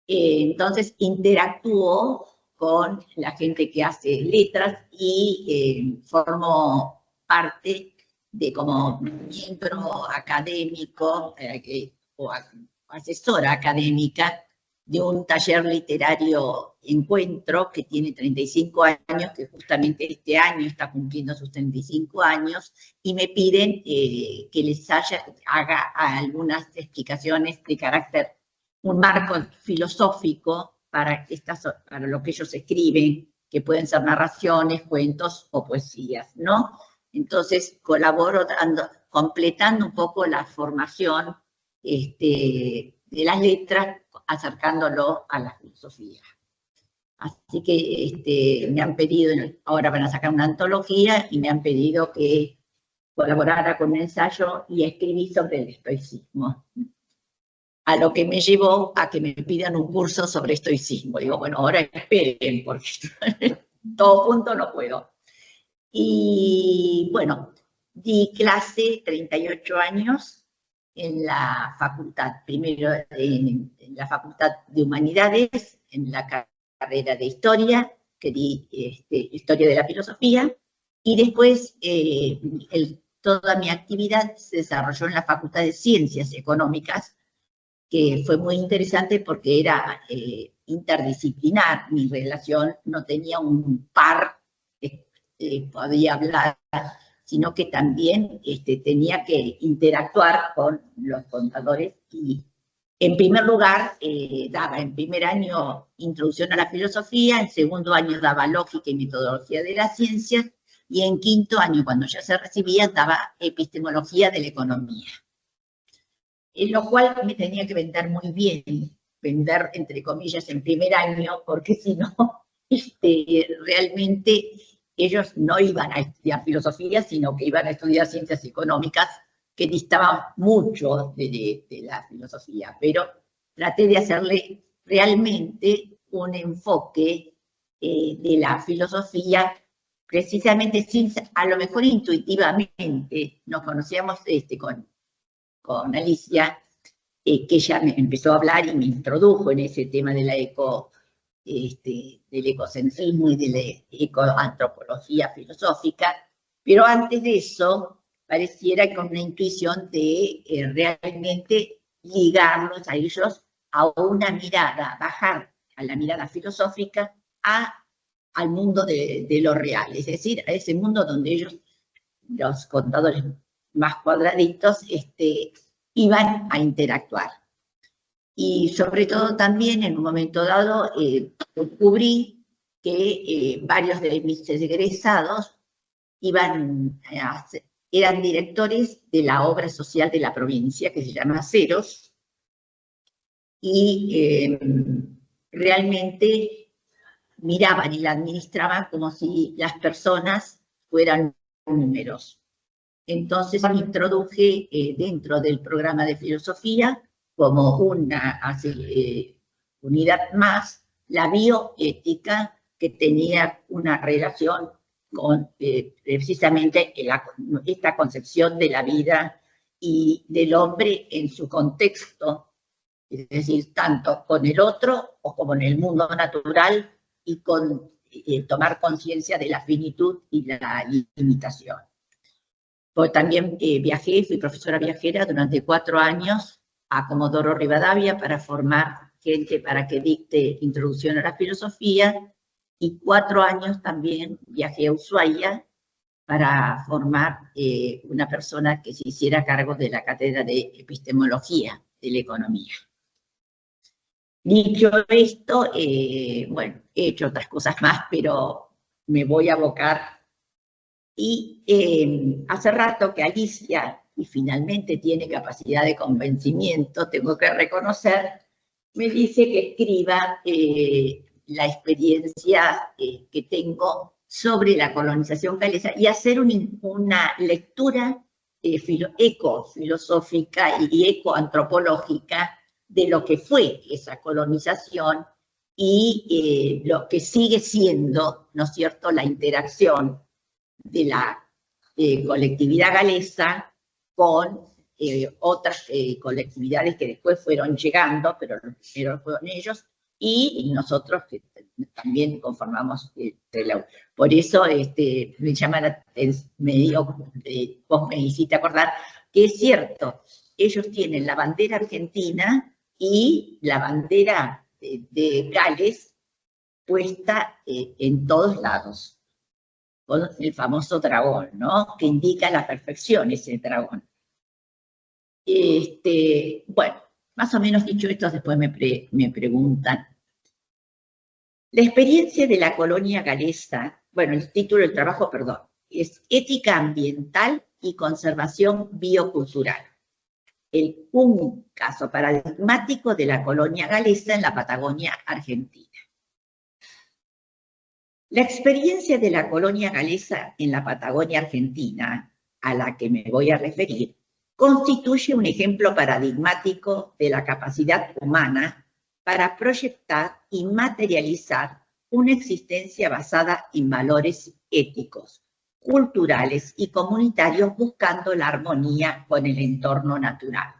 Entonces interactúo con la gente que hace letras y formo parte de como miembro académico o asesora académica de un taller literario Encuentro que tiene 35 años, que justamente este año está cumpliendo sus 35 años, y me piden que les haga algunas explicaciones de carácter, un marco filosófico para lo que ellos escriben, que pueden ser narraciones, cuentos o poesías, ¿no? Entonces colaboro completando un poco la formación de las letras, acercándolo a la filosofía. Así que me han pedido, ahora van a sacar una antología y me han pedido que colaborara con un ensayo y escribí sobre el estoicismo. A lo que me llevó a que me pidan un curso sobre estoicismo. Digo, bueno, ahora esperen, porque todo junto no puedo. Y bueno, di clase 38 años en la facultad, primero en la Facultad de Humanidades, en la carrera de Historia, que di Historia de la Filosofía, y después toda mi actividad se desarrolló en la Facultad de Ciencias Económicas, que fue muy interesante porque era interdisciplinar mi relación, no tenía un par que podía hablar, sino que también tenía que interactuar con los contadores. Y en primer lugar, daba en primer año introducción a la filosofía, en segundo año daba lógica y metodología de las ciencias, y en quinto año, cuando ya se recibía, daba epistemología de la economía. En lo cual me tenía que vender muy bien, vender entre comillas en primer año, porque si no, realmente ellos no iban a estudiar filosofía, sino que iban a estudiar ciencias económicas, que distaban mucho de la filosofía, pero traté de hacerle realmente un enfoque de la filosofía, precisamente a lo mejor intuitivamente. Nos conocíamos con Alicia, que ella me empezó a hablar y me introdujo en ese tema de la del ecocentrismo y de la ecoantropología filosófica, pero antes de eso pareciera con una intuición de realmente ligarlos a ellos a una mirada, bajar a la mirada filosófica al mundo de lo real, es decir, a ese mundo donde ellos, los contadores más cuadraditos, iban a interactuar. Y sobre todo también en un momento dado descubrí que varios de mis egresados eran directores de la obra social de la provincia, que se llama Ceros, y realmente miraban y la administraban como si las personas fueran números. Entonces me introduje dentro del programa de filosofía como una unidad más, la bioética, que tenía una relación con precisamente esta concepción de la vida y del hombre en su contexto es decir, tanto con el otro o como en el mundo natural y con tomar conciencia de la finitud y la limitación. Pues también viajé, fui profesora viajera durante 4 años a Comodoro Rivadavia para formar gente para que dicte introducción a la filosofía, y 4 años también viajé a Ushuaia para formar una persona que se hiciera cargo de la cátedra de epistemología de la economía. Dicho esto, bueno, he hecho otras cosas más, pero me voy a abocar. Y hace rato que Alicia, y finalmente tiene capacidad de convencimiento, tengo que reconocer, me dice que escriba la experiencia que tengo sobre la colonización galesa y hacer una lectura ecofilosófica y ecoantropológica de lo que fue esa colonización y lo que sigue siendo, ¿no es cierto?, la interacción de la colectividad galesa con otras colectividades que después fueron llegando, pero primero fueron ellos, y nosotros que también conformamos por eso me llama la atención, vos me hiciste acordar que es cierto, ellos tienen la bandera argentina y la bandera de Gales puesta en todos lados, con el famoso dragón, ¿no? Que indica la perfección ese dragón. Bueno, más o menos dicho esto, después me preguntan. La experiencia de la colonia galesa, bueno, el título del trabajo, perdón, es Ética Ambiental y Conservación Biocultural. Un caso paradigmático de la colonia galesa en la Patagonia Argentina. La experiencia de la colonia galesa en la Patagonia Argentina, a la que me voy a referir, constituye un ejemplo paradigmático de la capacidad humana para proyectar y materializar una existencia basada en valores éticos, culturales y comunitarios, buscando la armonía con el entorno natural.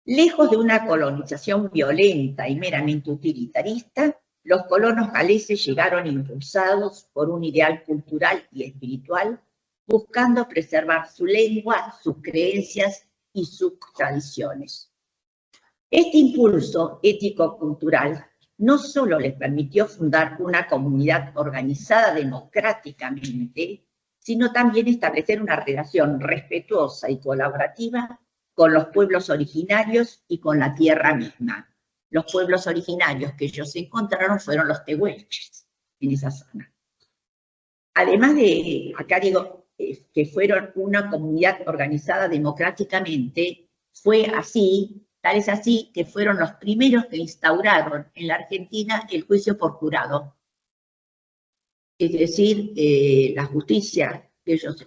Lejos de una colonización violenta y meramente utilitarista, los colonos galeses llegaron impulsados por un ideal cultural y espiritual, buscando preservar su lengua, sus creencias y sus tradiciones. Este impulso ético-cultural no solo les permitió fundar una comunidad organizada democráticamente, sino también establecer una relación respetuosa y colaborativa con los pueblos originarios y con la tierra misma. Los pueblos originarios que ellos encontraron fueron los tehuelches en esa zona. Además de, acá digo, que fueron una comunidad organizada democráticamente, fue así, tal es así, que fueron los primeros que instauraron en la Argentina el juicio por jurado. Es decir, la justicia que ellos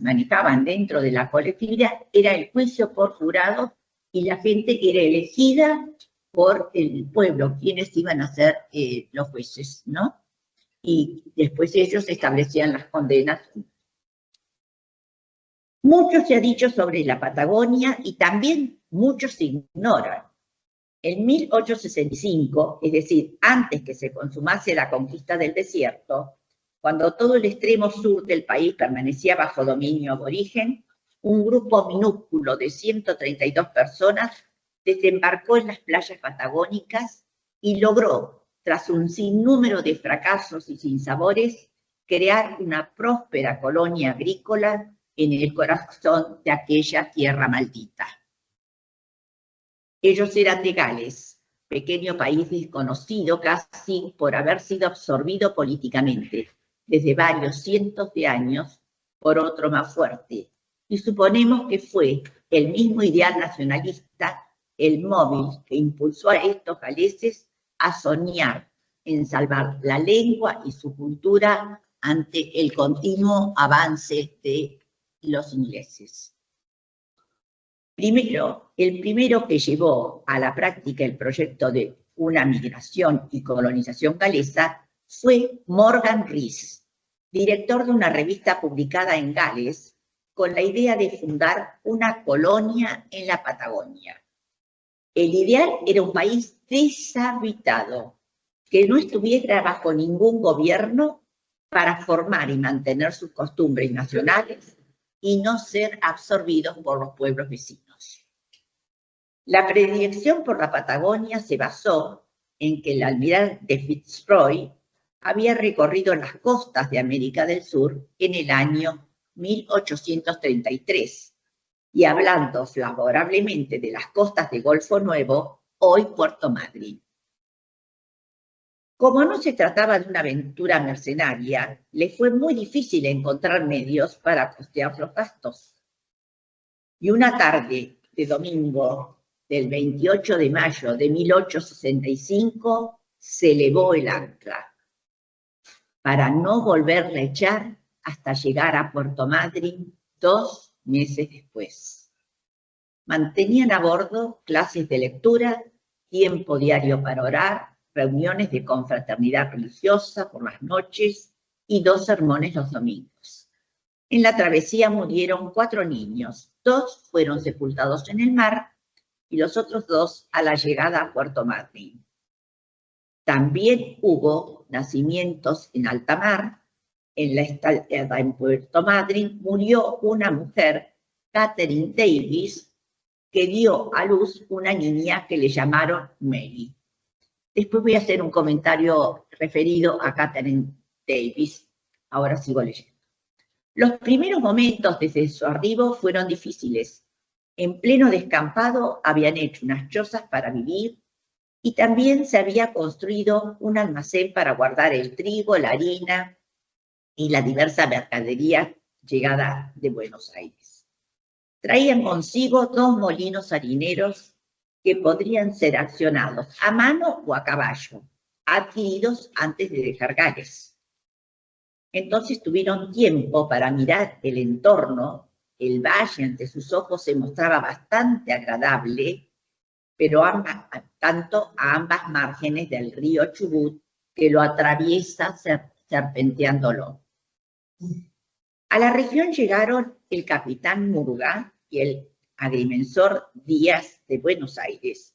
manejaban dentro de la colectividad era el juicio por jurado, y la gente era elegida por el pueblo, quienes iban a ser los jueces, ¿no? Y después ellos establecían las condenas. Mucho se ha dicho sobre la Patagonia y también muchos se ignoran. En 1865, es decir, antes que se consumase la conquista del desierto, cuando todo el extremo sur del país permanecía bajo dominio aborigen, un grupo minúsculo de 132 personas desembarcó en las playas patagónicas y logró, tras un sinnúmero de fracasos y sinsabores, crear una próspera colonia agrícola en el corazón de aquella tierra maldita. Ellos eran de Gales, pequeño país desconocido casi por haber sido absorbido políticamente desde varios cientos de años por otro más fuerte, y suponemos que fue el mismo ideal nacionalista el móvil que impulsó a estos galeses a soñar en salvar la lengua y su cultura ante el continuo avance de los ingleses. Primero, el primero que llevó a la práctica el proyecto de una migración y colonización galesa fue Morgan Rhys, director de una revista publicada en Gales, con la idea de fundar una colonia en la Patagonia. El ideal era un país deshabitado, que no estuviera bajo ningún gobierno para formar y mantener sus costumbres nacionales y no ser absorbidos por los pueblos vecinos. La predilección por la Patagonia se basó en que el almirante Fitzroy había recorrido las costas de América del Sur en el año 1833 y hablando favorablemente de las costas de Golfo Nuevo, hoy Puerto Madryn. Como no se trataba de una aventura mercenaria, le fue muy difícil encontrar medios para costear los gastos. Y una tarde de domingo del 28 de mayo de 1865 se elevó el ancla para no volverla a echar hasta llegar a Puerto Madryn 2 meses después. Mantenían a bordo clases de lectura, tiempo diario para orar, reuniones de confraternidad religiosa por las noches y 2 sermones los domingos. En la travesía murieron 4 niños, 2 fueron sepultados en el mar y los otros 2 a la llegada a Puerto Madryn. También hubo nacimientos en alta mar. En la estada en Puerto Madryn murió una mujer, Catherine Davis, que dio a luz una niña que le llamaron Mary. Después voy a hacer un comentario referido a Catherine Davis. Ahora sigo leyendo. Los primeros momentos desde su arribo fueron difíciles. En pleno descampado habían hecho unas chozas para vivir y también se había construido un almacén para guardar el trigo, la harina y la diversa mercadería llegada de Buenos Aires. Traían consigo 2 molinos harineros que podrían ser accionados a mano o a caballo, adquiridos antes de dejar Gales. Entonces tuvieron tiempo para mirar el entorno. El valle ante sus ojos se mostraba bastante agradable, pero tanto a ambas márgenes del río Chubut, que lo atraviesa serpenteándolo. A la región llegaron el capitán Murga y el agrimensor Díaz de Buenos Aires.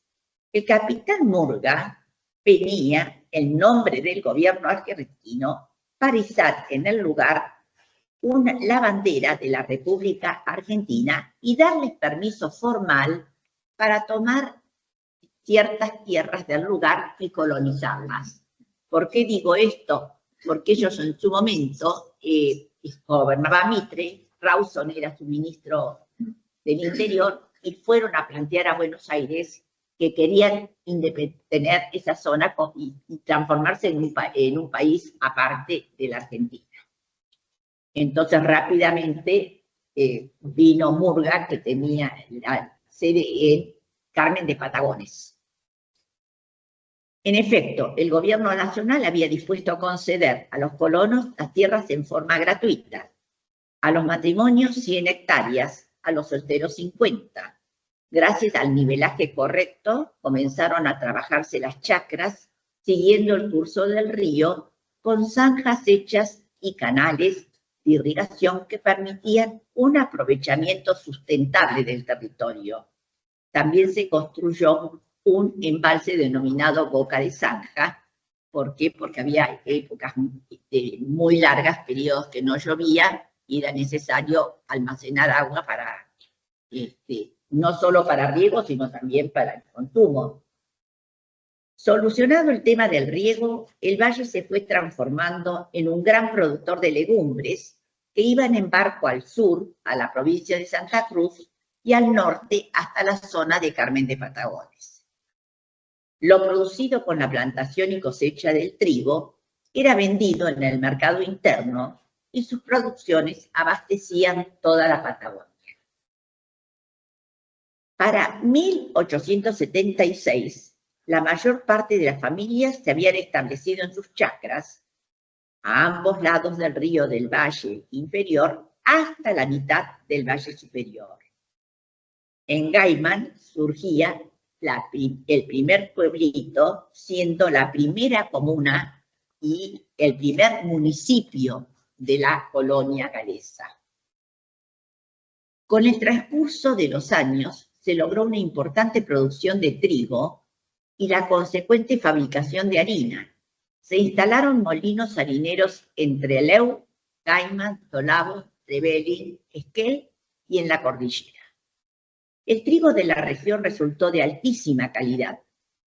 El capitán Murga venía en nombre del gobierno argentino para izar en el lugar la bandera de la República Argentina y darles permiso formal para tomar ciertas tierras del lugar y colonizarlas. ¿Por qué digo esto? Porque ellos en su momento gobernaba Mitre, Rawson era su ministro del Interior, y fueron a plantear a Buenos Aires que querían tener esa zona y transformarse en un país aparte de la Argentina. Entonces rápidamente vino Murga, que tenía la sede en Carmen de Patagones. En efecto, el gobierno nacional había dispuesto a conceder a los colonos las tierras en forma gratuita, a los matrimonios 100 hectáreas, a los solteros 50. Gracias al nivelaje correcto, comenzaron a trabajarse las chacras, siguiendo el curso del río, con zanjas hechas y canales de irrigación que permitían un aprovechamiento sustentable del territorio. También se construyó un embalse denominado Boca de Zanja. ¿Por qué? Porque había épocas muy largas, periodos que no llovía, y era necesario almacenar agua para, no solo para riego, sino también para el consumo. Solucionado el tema del riego, el valle se fue transformando en un gran productor de legumbres que iban en barco al sur, a la provincia de Santa Cruz, y al norte hasta la zona de Carmen de Patagones. Lo producido con la plantación y cosecha del trigo era vendido en el mercado interno y sus producciones abastecían toda la Patagonia. Para 1876, la mayor parte de las familias se habían establecido en sus chacras, a ambos lados del río del Valle Inferior hasta la mitad del Valle Superior. En Gaiman surgía el primer pueblito, siendo la primera comuna y el primer municipio de la colonia galesa. Con el transcurso de los años se logró una importante producción de trigo y la consecuente fabricación de harina. Se instalaron molinos harineros en Trelew, Gaiman, Tolabo, Trevelin, Esquel y en la cordillera. El trigo de la región resultó de altísima calidad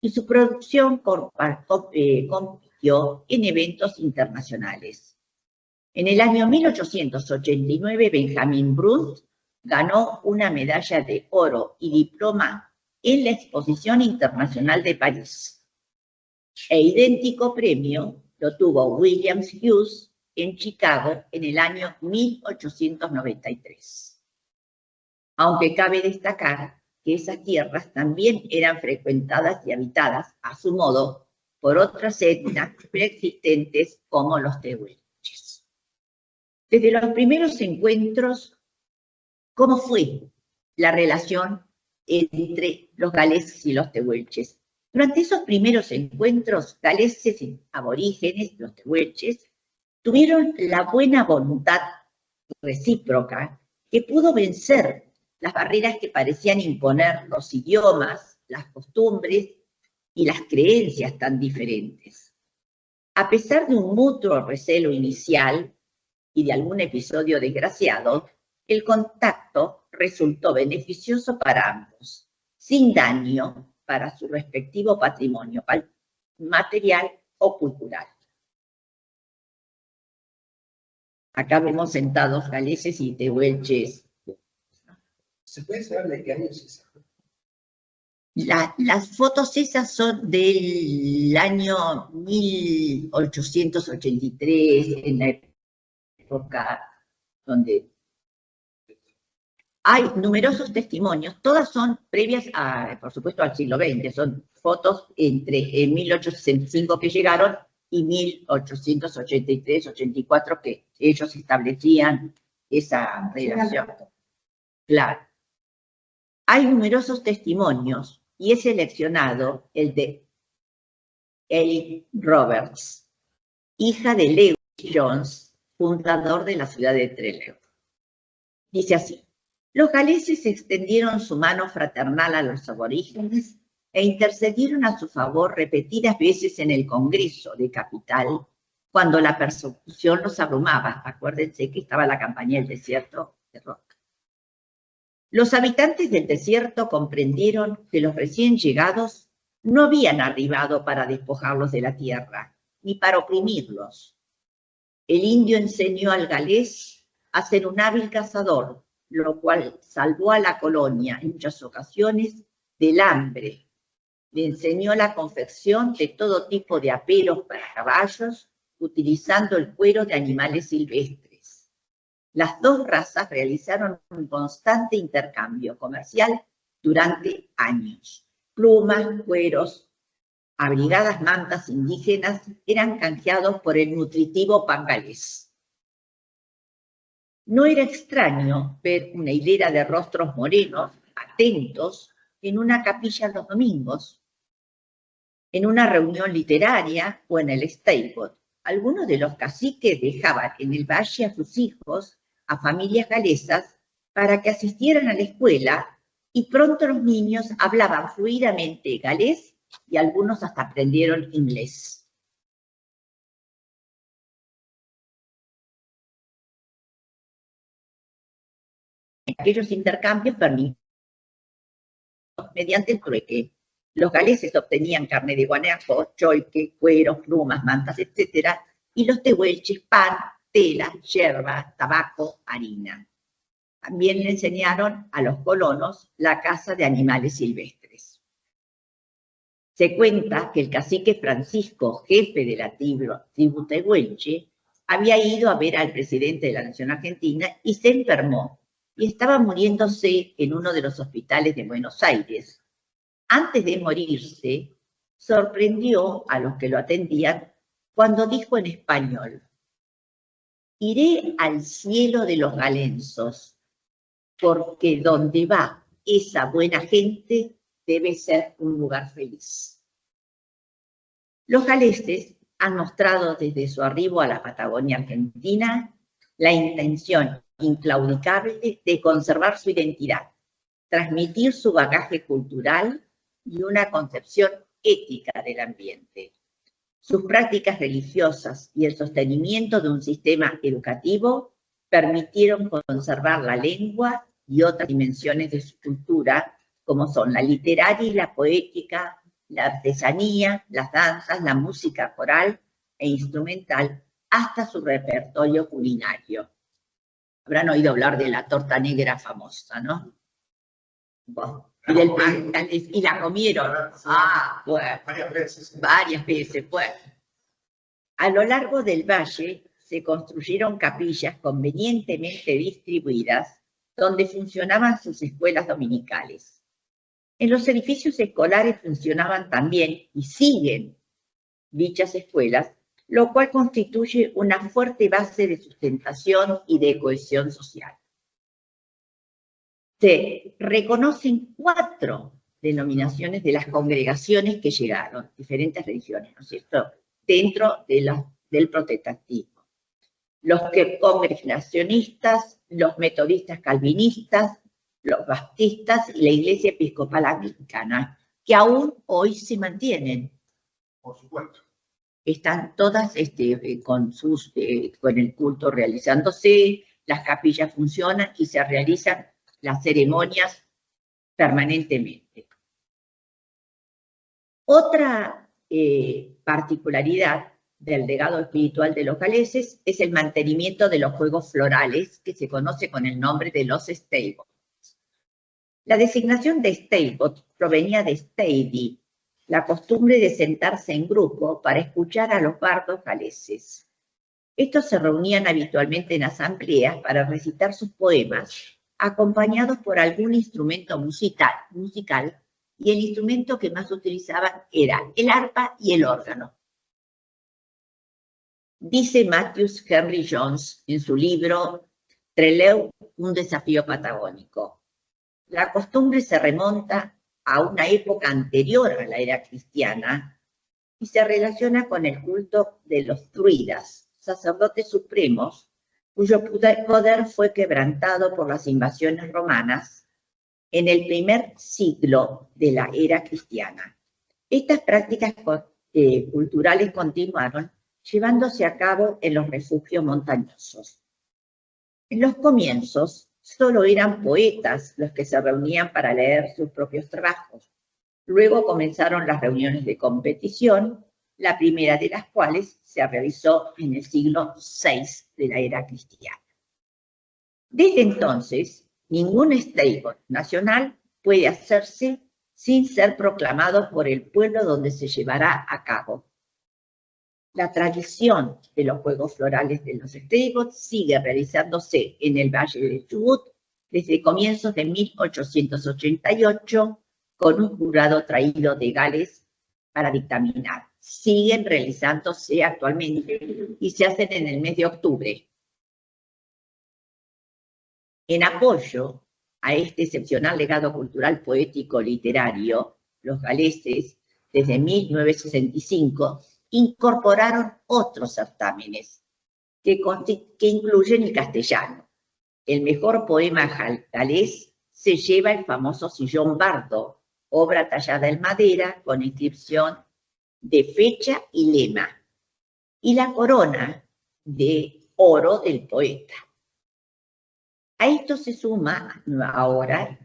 y su producción compitió en eventos internacionales. En el año 1889, Benjamin Brust ganó una medalla de oro y diploma en la Exposición Internacional de París. E idéntico premio lo tuvo William Hughes en Chicago en el año 1893. Aunque cabe destacar que esas tierras también eran frecuentadas y habitadas, a su modo, por otras etnias preexistentes como los tehuelches. Desde los primeros encuentros, ¿cómo fue la relación entre los galeses y los tehuelches? Durante esos primeros encuentros, galeses y aborígenes, los tehuelches, tuvieron la buena voluntad recíproca que pudo vencer las barreras que parecían imponer los idiomas, las costumbres y las creencias tan diferentes. A pesar de un mutuo recelo inicial y de algún episodio desgraciado, el contacto resultó beneficioso para ambos, sin daño para su respectivo patrimonio material o cultural. Acá vemos sentados galeses y tehuelches. ¿Se puede saber de qué año es esa? Las fotos esas son del año 1883, en la época donde hay numerosos testimonios, todas son previas, por supuesto, al siglo XX, son fotos entre 1865 que llegaron y 1883-84 que ellos establecían esa relación. Claro. Hay numerosos testimonios y he seleccionado el de Ellie Roberts, hija de Lewis Jones, fundador de la ciudad de Trelew. Dice así: los galeses extendieron su mano fraternal a los aborígenes e intercedieron a su favor repetidas veces en el Congreso de Capital cuando la persecución los abrumaba. Acuérdense que estaba la campaña del desierto de Rock. Los habitantes del desierto comprendieron que los recién llegados no habían arribado para despojarlos de la tierra, ni para oprimirlos. El indio enseñó al galés a ser un hábil cazador, lo cual salvó a la colonia en muchas ocasiones del hambre. Le enseñó la confección de todo tipo de aperos para caballos, utilizando el cuero de animales silvestres. Las dos razas realizaron un constante intercambio comercial durante años. Plumas, cueros, abrigadas mantas indígenas eran canjeados por el nutritivo pan galés. No era extraño ver una hilera de rostros morenos, atentos, en una capilla los domingos, en una reunión literaria o en el stable. Algunos de los caciques dejaban en el valle a sus hijos, a familias galesas, para que asistieran a la escuela, y pronto los niños hablaban fluidamente galés y algunos hasta aprendieron inglés. Aquellos intercambios permitidos mediante el trueque. Los galeses obtenían carne de guanaco, choique, cueros, plumas, mantas, etc. Y los tehuelches pan, tela, yerba, tabaco, harina. También le enseñaron a los colonos la caza de animales silvestres. Se cuenta que el cacique Francisco, jefe de la tribu tehuelche, había ido a ver al presidente de la Nación Argentina y se enfermó, y estaba muriéndose en uno de los hospitales de Buenos Aires. Antes de morirse, sorprendió a los que lo atendían cuando dijo en español: iré al cielo de los galensos, porque donde va esa buena gente debe ser un lugar feliz. Los galeses han mostrado desde su arribo a la Patagonia Argentina la intención inclaudicable de conservar su identidad, transmitir su bagaje cultural y una concepción ética del ambiente. Sus prácticas religiosas y el sostenimiento de un sistema educativo permitieron conservar la lengua y otras dimensiones de su cultura, como son la literaria y la poética, la artesanía, las danzas, la música coral e instrumental, hasta su repertorio culinario. Habrán oído hablar de la torta negra famosa, ¿no? Bueno, y la comieron. Ah, bueno. Varias veces, pues. A lo largo del valle se construyeron capillas convenientemente distribuidas donde funcionaban sus escuelas dominicales. En los edificios escolares funcionaban también y siguen dichas escuelas, lo cual constituye una fuerte base de sustentación y de cohesión social. Se reconocen 4 denominaciones de las congregaciones que llegaron, diferentes religiones, ¿no es cierto?, dentro del protestantismo. Los congregacionistas, los metodistas calvinistas, los baptistas y la Iglesia Episcopal Anglicana, que aún hoy se mantienen. Por supuesto. Están todas con el culto realizándose, las capillas funcionan y se realizan las ceremonias permanentemente. Otra particularidad del legado espiritual de los galeses es el mantenimiento de los juegos florales, que se conoce con el nombre de los steibots. La designación de steibot provenía de steidi, la costumbre de sentarse en grupo para escuchar a los bardos galeses. Estos se reunían habitualmente en asambleas para recitar sus poemas, acompañados por algún instrumento musical, y el instrumento que más utilizaban era el arpa y el órgano. Dice Matthews Henry Jones en su libro Trelew, un desafío patagónico. La costumbre se remonta a una época anterior a la era cristiana y se relaciona con el culto de los druidas, sacerdotes supremos, cuyo poder fue quebrantado por las invasiones romanas en el primer siglo de la era cristiana. Estas prácticas culturales continuaron llevándose a cabo en los refugios montañosos. En los comienzos, solo eran poetas los que se reunían para leer sus propios trabajos. Luego comenzaron las reuniones de competición, la primera de las cuales se realizó en el siglo VI de la era cristiana. Desde entonces, ningún steibot nacional puede hacerse sin ser proclamado por el pueblo donde se llevará a cabo. La tradición de los juegos florales de los steibots sigue realizándose en el Valle de Chubut desde comienzos de 1888 con un jurado traído de Gales para dictaminar. Siguen realizándose actualmente y se hacen en el mes de octubre. En apoyo a este excepcional legado cultural, poético, literario, los galeses, desde 1965, incorporaron otros certámenes que incluyen el castellano. El mejor poema galés se lleva el famoso Sillón Bardo, obra tallada en madera con inscripción de fecha y lema, y la corona de oro del poeta. A esto se suma ahora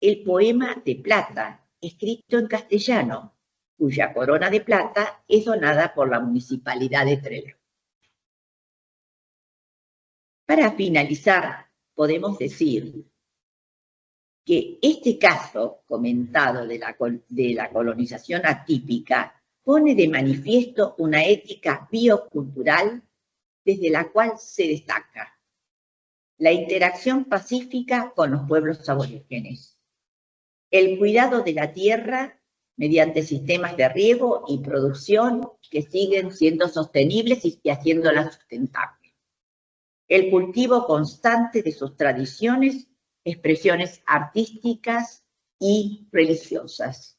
el poema de plata, escrito en castellano, cuya corona de plata es donada por la Municipalidad de Trelew. Para finalizar, podemos decir que este caso comentado de la colonización atípica pone de manifiesto una ética biocultural desde la cual se destaca la interacción pacífica con los pueblos aborígenes, el cuidado de la tierra mediante sistemas de riego y producción que siguen siendo sostenibles y haciéndola sustentable, el cultivo constante de sus tradiciones, expresiones artísticas y religiosas,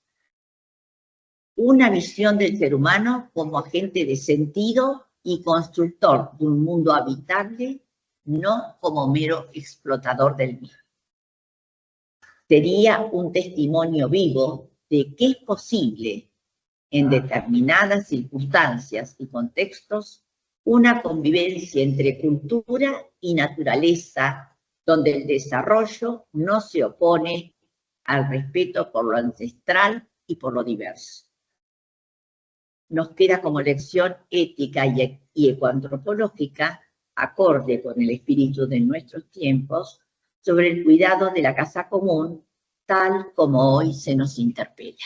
una visión del ser humano como agente de sentido y constructor de un mundo habitable no como mero explotador del mismo. Sería un testimonio vivo de que es posible, en determinadas circunstancias y contextos, una convivencia entre cultura y naturaleza, donde el desarrollo no se opone al respeto por lo ancestral y por lo diverso. Nos queda como lección ética y ecoantropológica, acorde con el espíritu de nuestros tiempos, sobre el cuidado de la casa común, tal como hoy se nos interpela.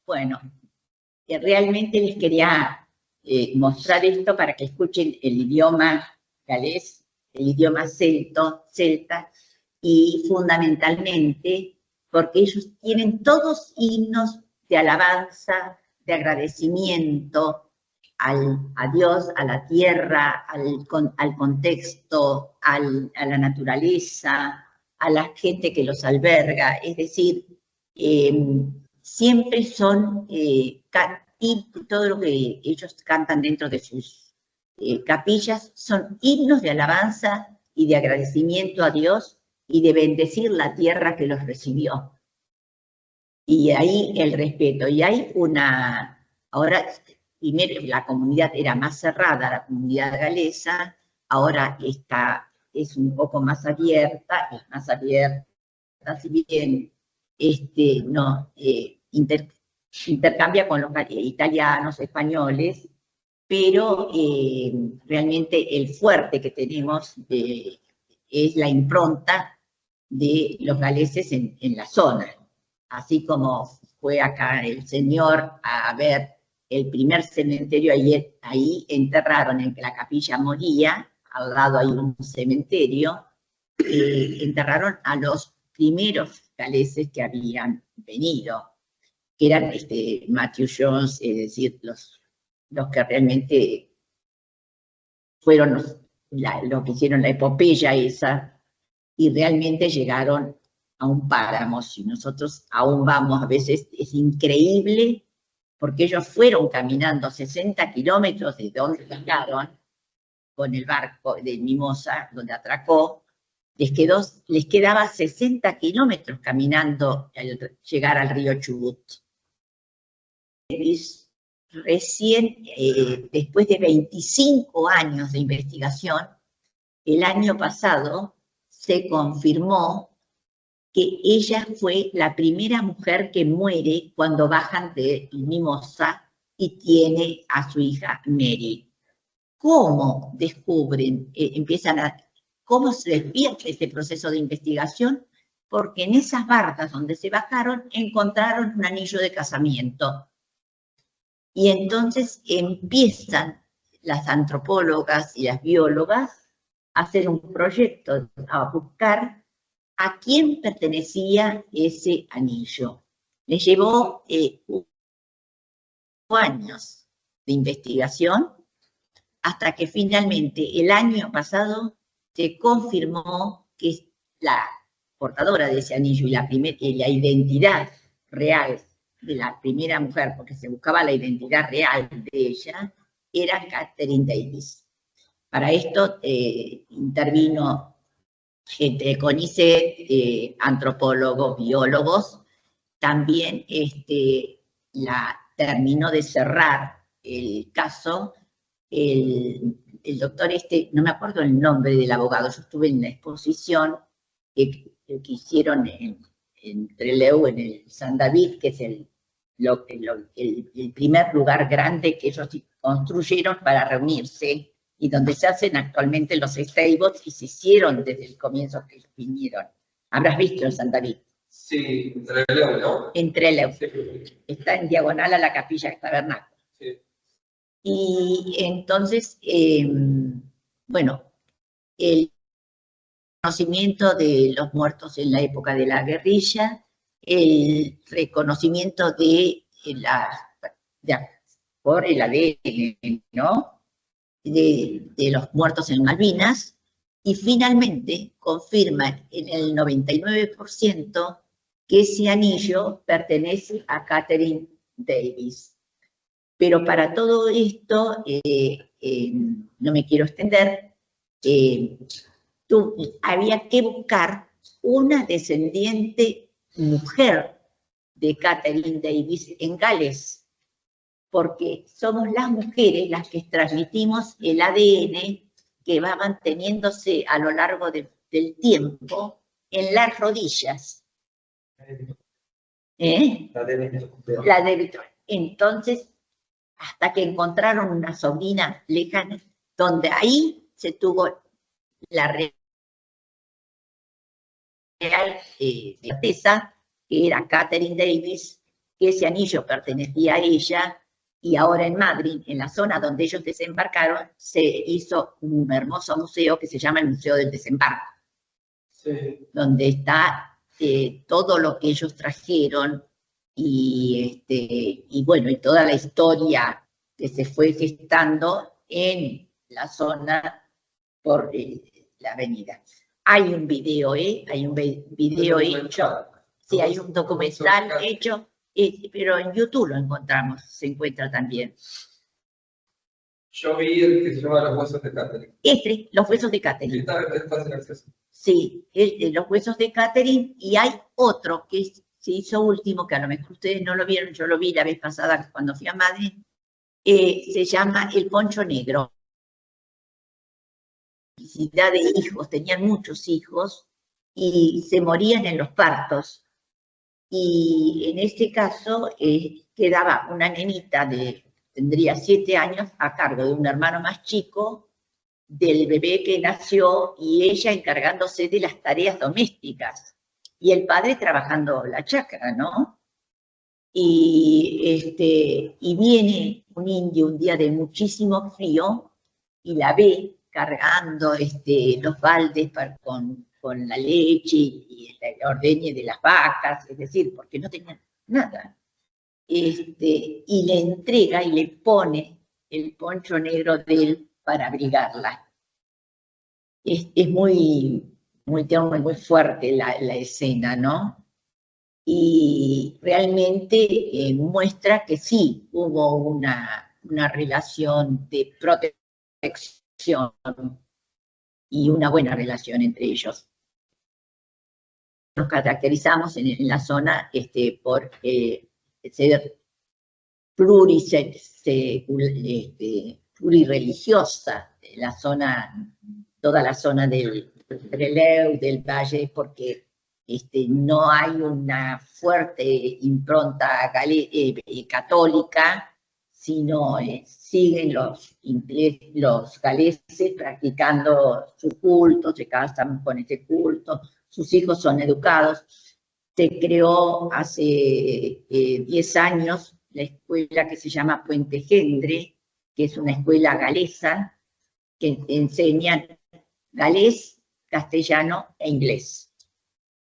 Bueno, realmente les quería mostrar esto para que escuchen el idioma galés, el idioma celta, y fundamentalmente porque ellos tienen todos himnos de alabanza, de agradecimiento a Dios, a la tierra, al contexto, a la naturaleza, a la gente que los alberga. Es decir, siempre son, y todo lo que ellos cantan dentro de sus capillas son himnos de alabanza y de agradecimiento a Dios y de bendecir la tierra que los recibió. Y ahí el respeto. Y hay ahora, primero la comunidad era más cerrada, la comunidad galesa, ahora es un poco más abierta, si bien intercambia con los italianos, españoles, pero realmente el fuerte que tenemos es la impronta de los galeses en la zona. Así como fue acá el señor a ver el primer cementerio, ahí enterraron en la capilla Moría, al lado hay un cementerio, enterraron a los primeros galeses que habían venido, que eran Matthew Jones, es decir, los que realmente fueron los que hicieron la epopeya esa, y realmente llegaron a un páramo. Si nosotros aún vamos, a veces es increíble, porque ellos fueron caminando 60 kilómetros de donde llegaron, con el barco de Mimosa, donde atracó, les quedaba 60 kilómetros caminando al llegar al río Chubut. Recién, después de 25 años de investigación, el año pasado se confirmó que ella fue la primera mujer que muere cuando bajan de Mimosa y tiene a su hija Mary. ¿Cómo descubren, cómo se despierta este proceso de investigación? Porque en esas barcas donde se bajaron encontraron un anillo de casamiento. Y entonces empiezan las antropólogas y las biólogas a hacer un proyecto, a buscar a quién pertenecía ese anillo. Les llevó años de investigación hasta que finalmente el año pasado se confirmó que la portadora de ese anillo y la identidad real de la primera mujer, porque se buscaba la identidad real de ella, era Catherine Davis. Para esto intervino gente de CONICET, antropólogos, biólogos. También terminó de cerrar el caso el doctor no me acuerdo el nombre del abogado, yo estuve en la exposición que hicieron en Trelew, en el San David, que es el primer lugar grande que ellos construyeron para reunirse y donde se hacen actualmente los stables y se hicieron desde el comienzo que ellos vinieron. Habrás visto el San David. Sí, entre Trelew, ¿no? En Trelew. Sí. Está en diagonal a la capilla tabernáculo. Sí. Y entonces, bueno, el reconocimiento de los muertos en la época de la guerrilla, el reconocimiento por el ADN, ¿no? De los muertos en Malvinas, y finalmente confirman en el 99% que ese anillo pertenece a Catherine Davis. Pero para todo esto, no me quiero extender, había que buscar una descendiente mujer de Catherine Davis en Gales, porque somos las mujeres las que transmitimos el ADN que va manteniéndose a lo largo del tiempo en las rodillas. La de entonces, hasta que encontraron una sobrina lejana, donde ahí se tuvo la real certeza que era Catherine Davis, que ese anillo pertenecía a ella, y ahora en Madrid, en la zona donde ellos desembarcaron, se hizo un hermoso museo que se llama el Museo del Desembarco, sí, donde está todo lo que ellos trajeron y bueno, y toda la historia que se fue gestando en la zona por la avenida. Hay un video, hay un video hecho, sí, hay un documental hecho, pero en YouTube lo encontramos, se encuentra también. Yo vi el que se llama Los Huesos de Catherine. Los Huesos de Catherine. Está fácil acceso. Sí, Los Huesos de Catherine, y hay otro que se hizo último, que a lo mejor ustedes no lo vieron, yo lo vi la vez pasada cuando fui a Madrid, se llama El Poncho Negro. De hijos, tenían muchos hijos y se morían en los partos. Y en este caso quedaba una nenita tendría 7 años a cargo de un hermano más chico del bebé que nació y ella encargándose de las tareas domésticas y el padre trabajando la chacra, ¿no? Y viene un indio un día de muchísimo frío y la ve cargando los baldes con la leche y el ordeñe de las vacas, es decir, porque no tenían nada. Y le entrega y le pone el poncho negro de él para abrigarla. Es muy, muy tierno y muy fuerte la escena, ¿no? Y realmente muestra que sí hubo una relación de protección y una buena relación entre ellos. Nos caracterizamos en la zona por ser plurireligiosa, toda la zona del Trelew, del Valle, porque no hay una fuerte impronta católica, sino siguen los galeses practicando su culto, se casan con ese culto, sus hijos son educados. Se creó hace 10 años la escuela que se llama Puente Gendre, que es una escuela galesa que enseña galés, castellano e inglés.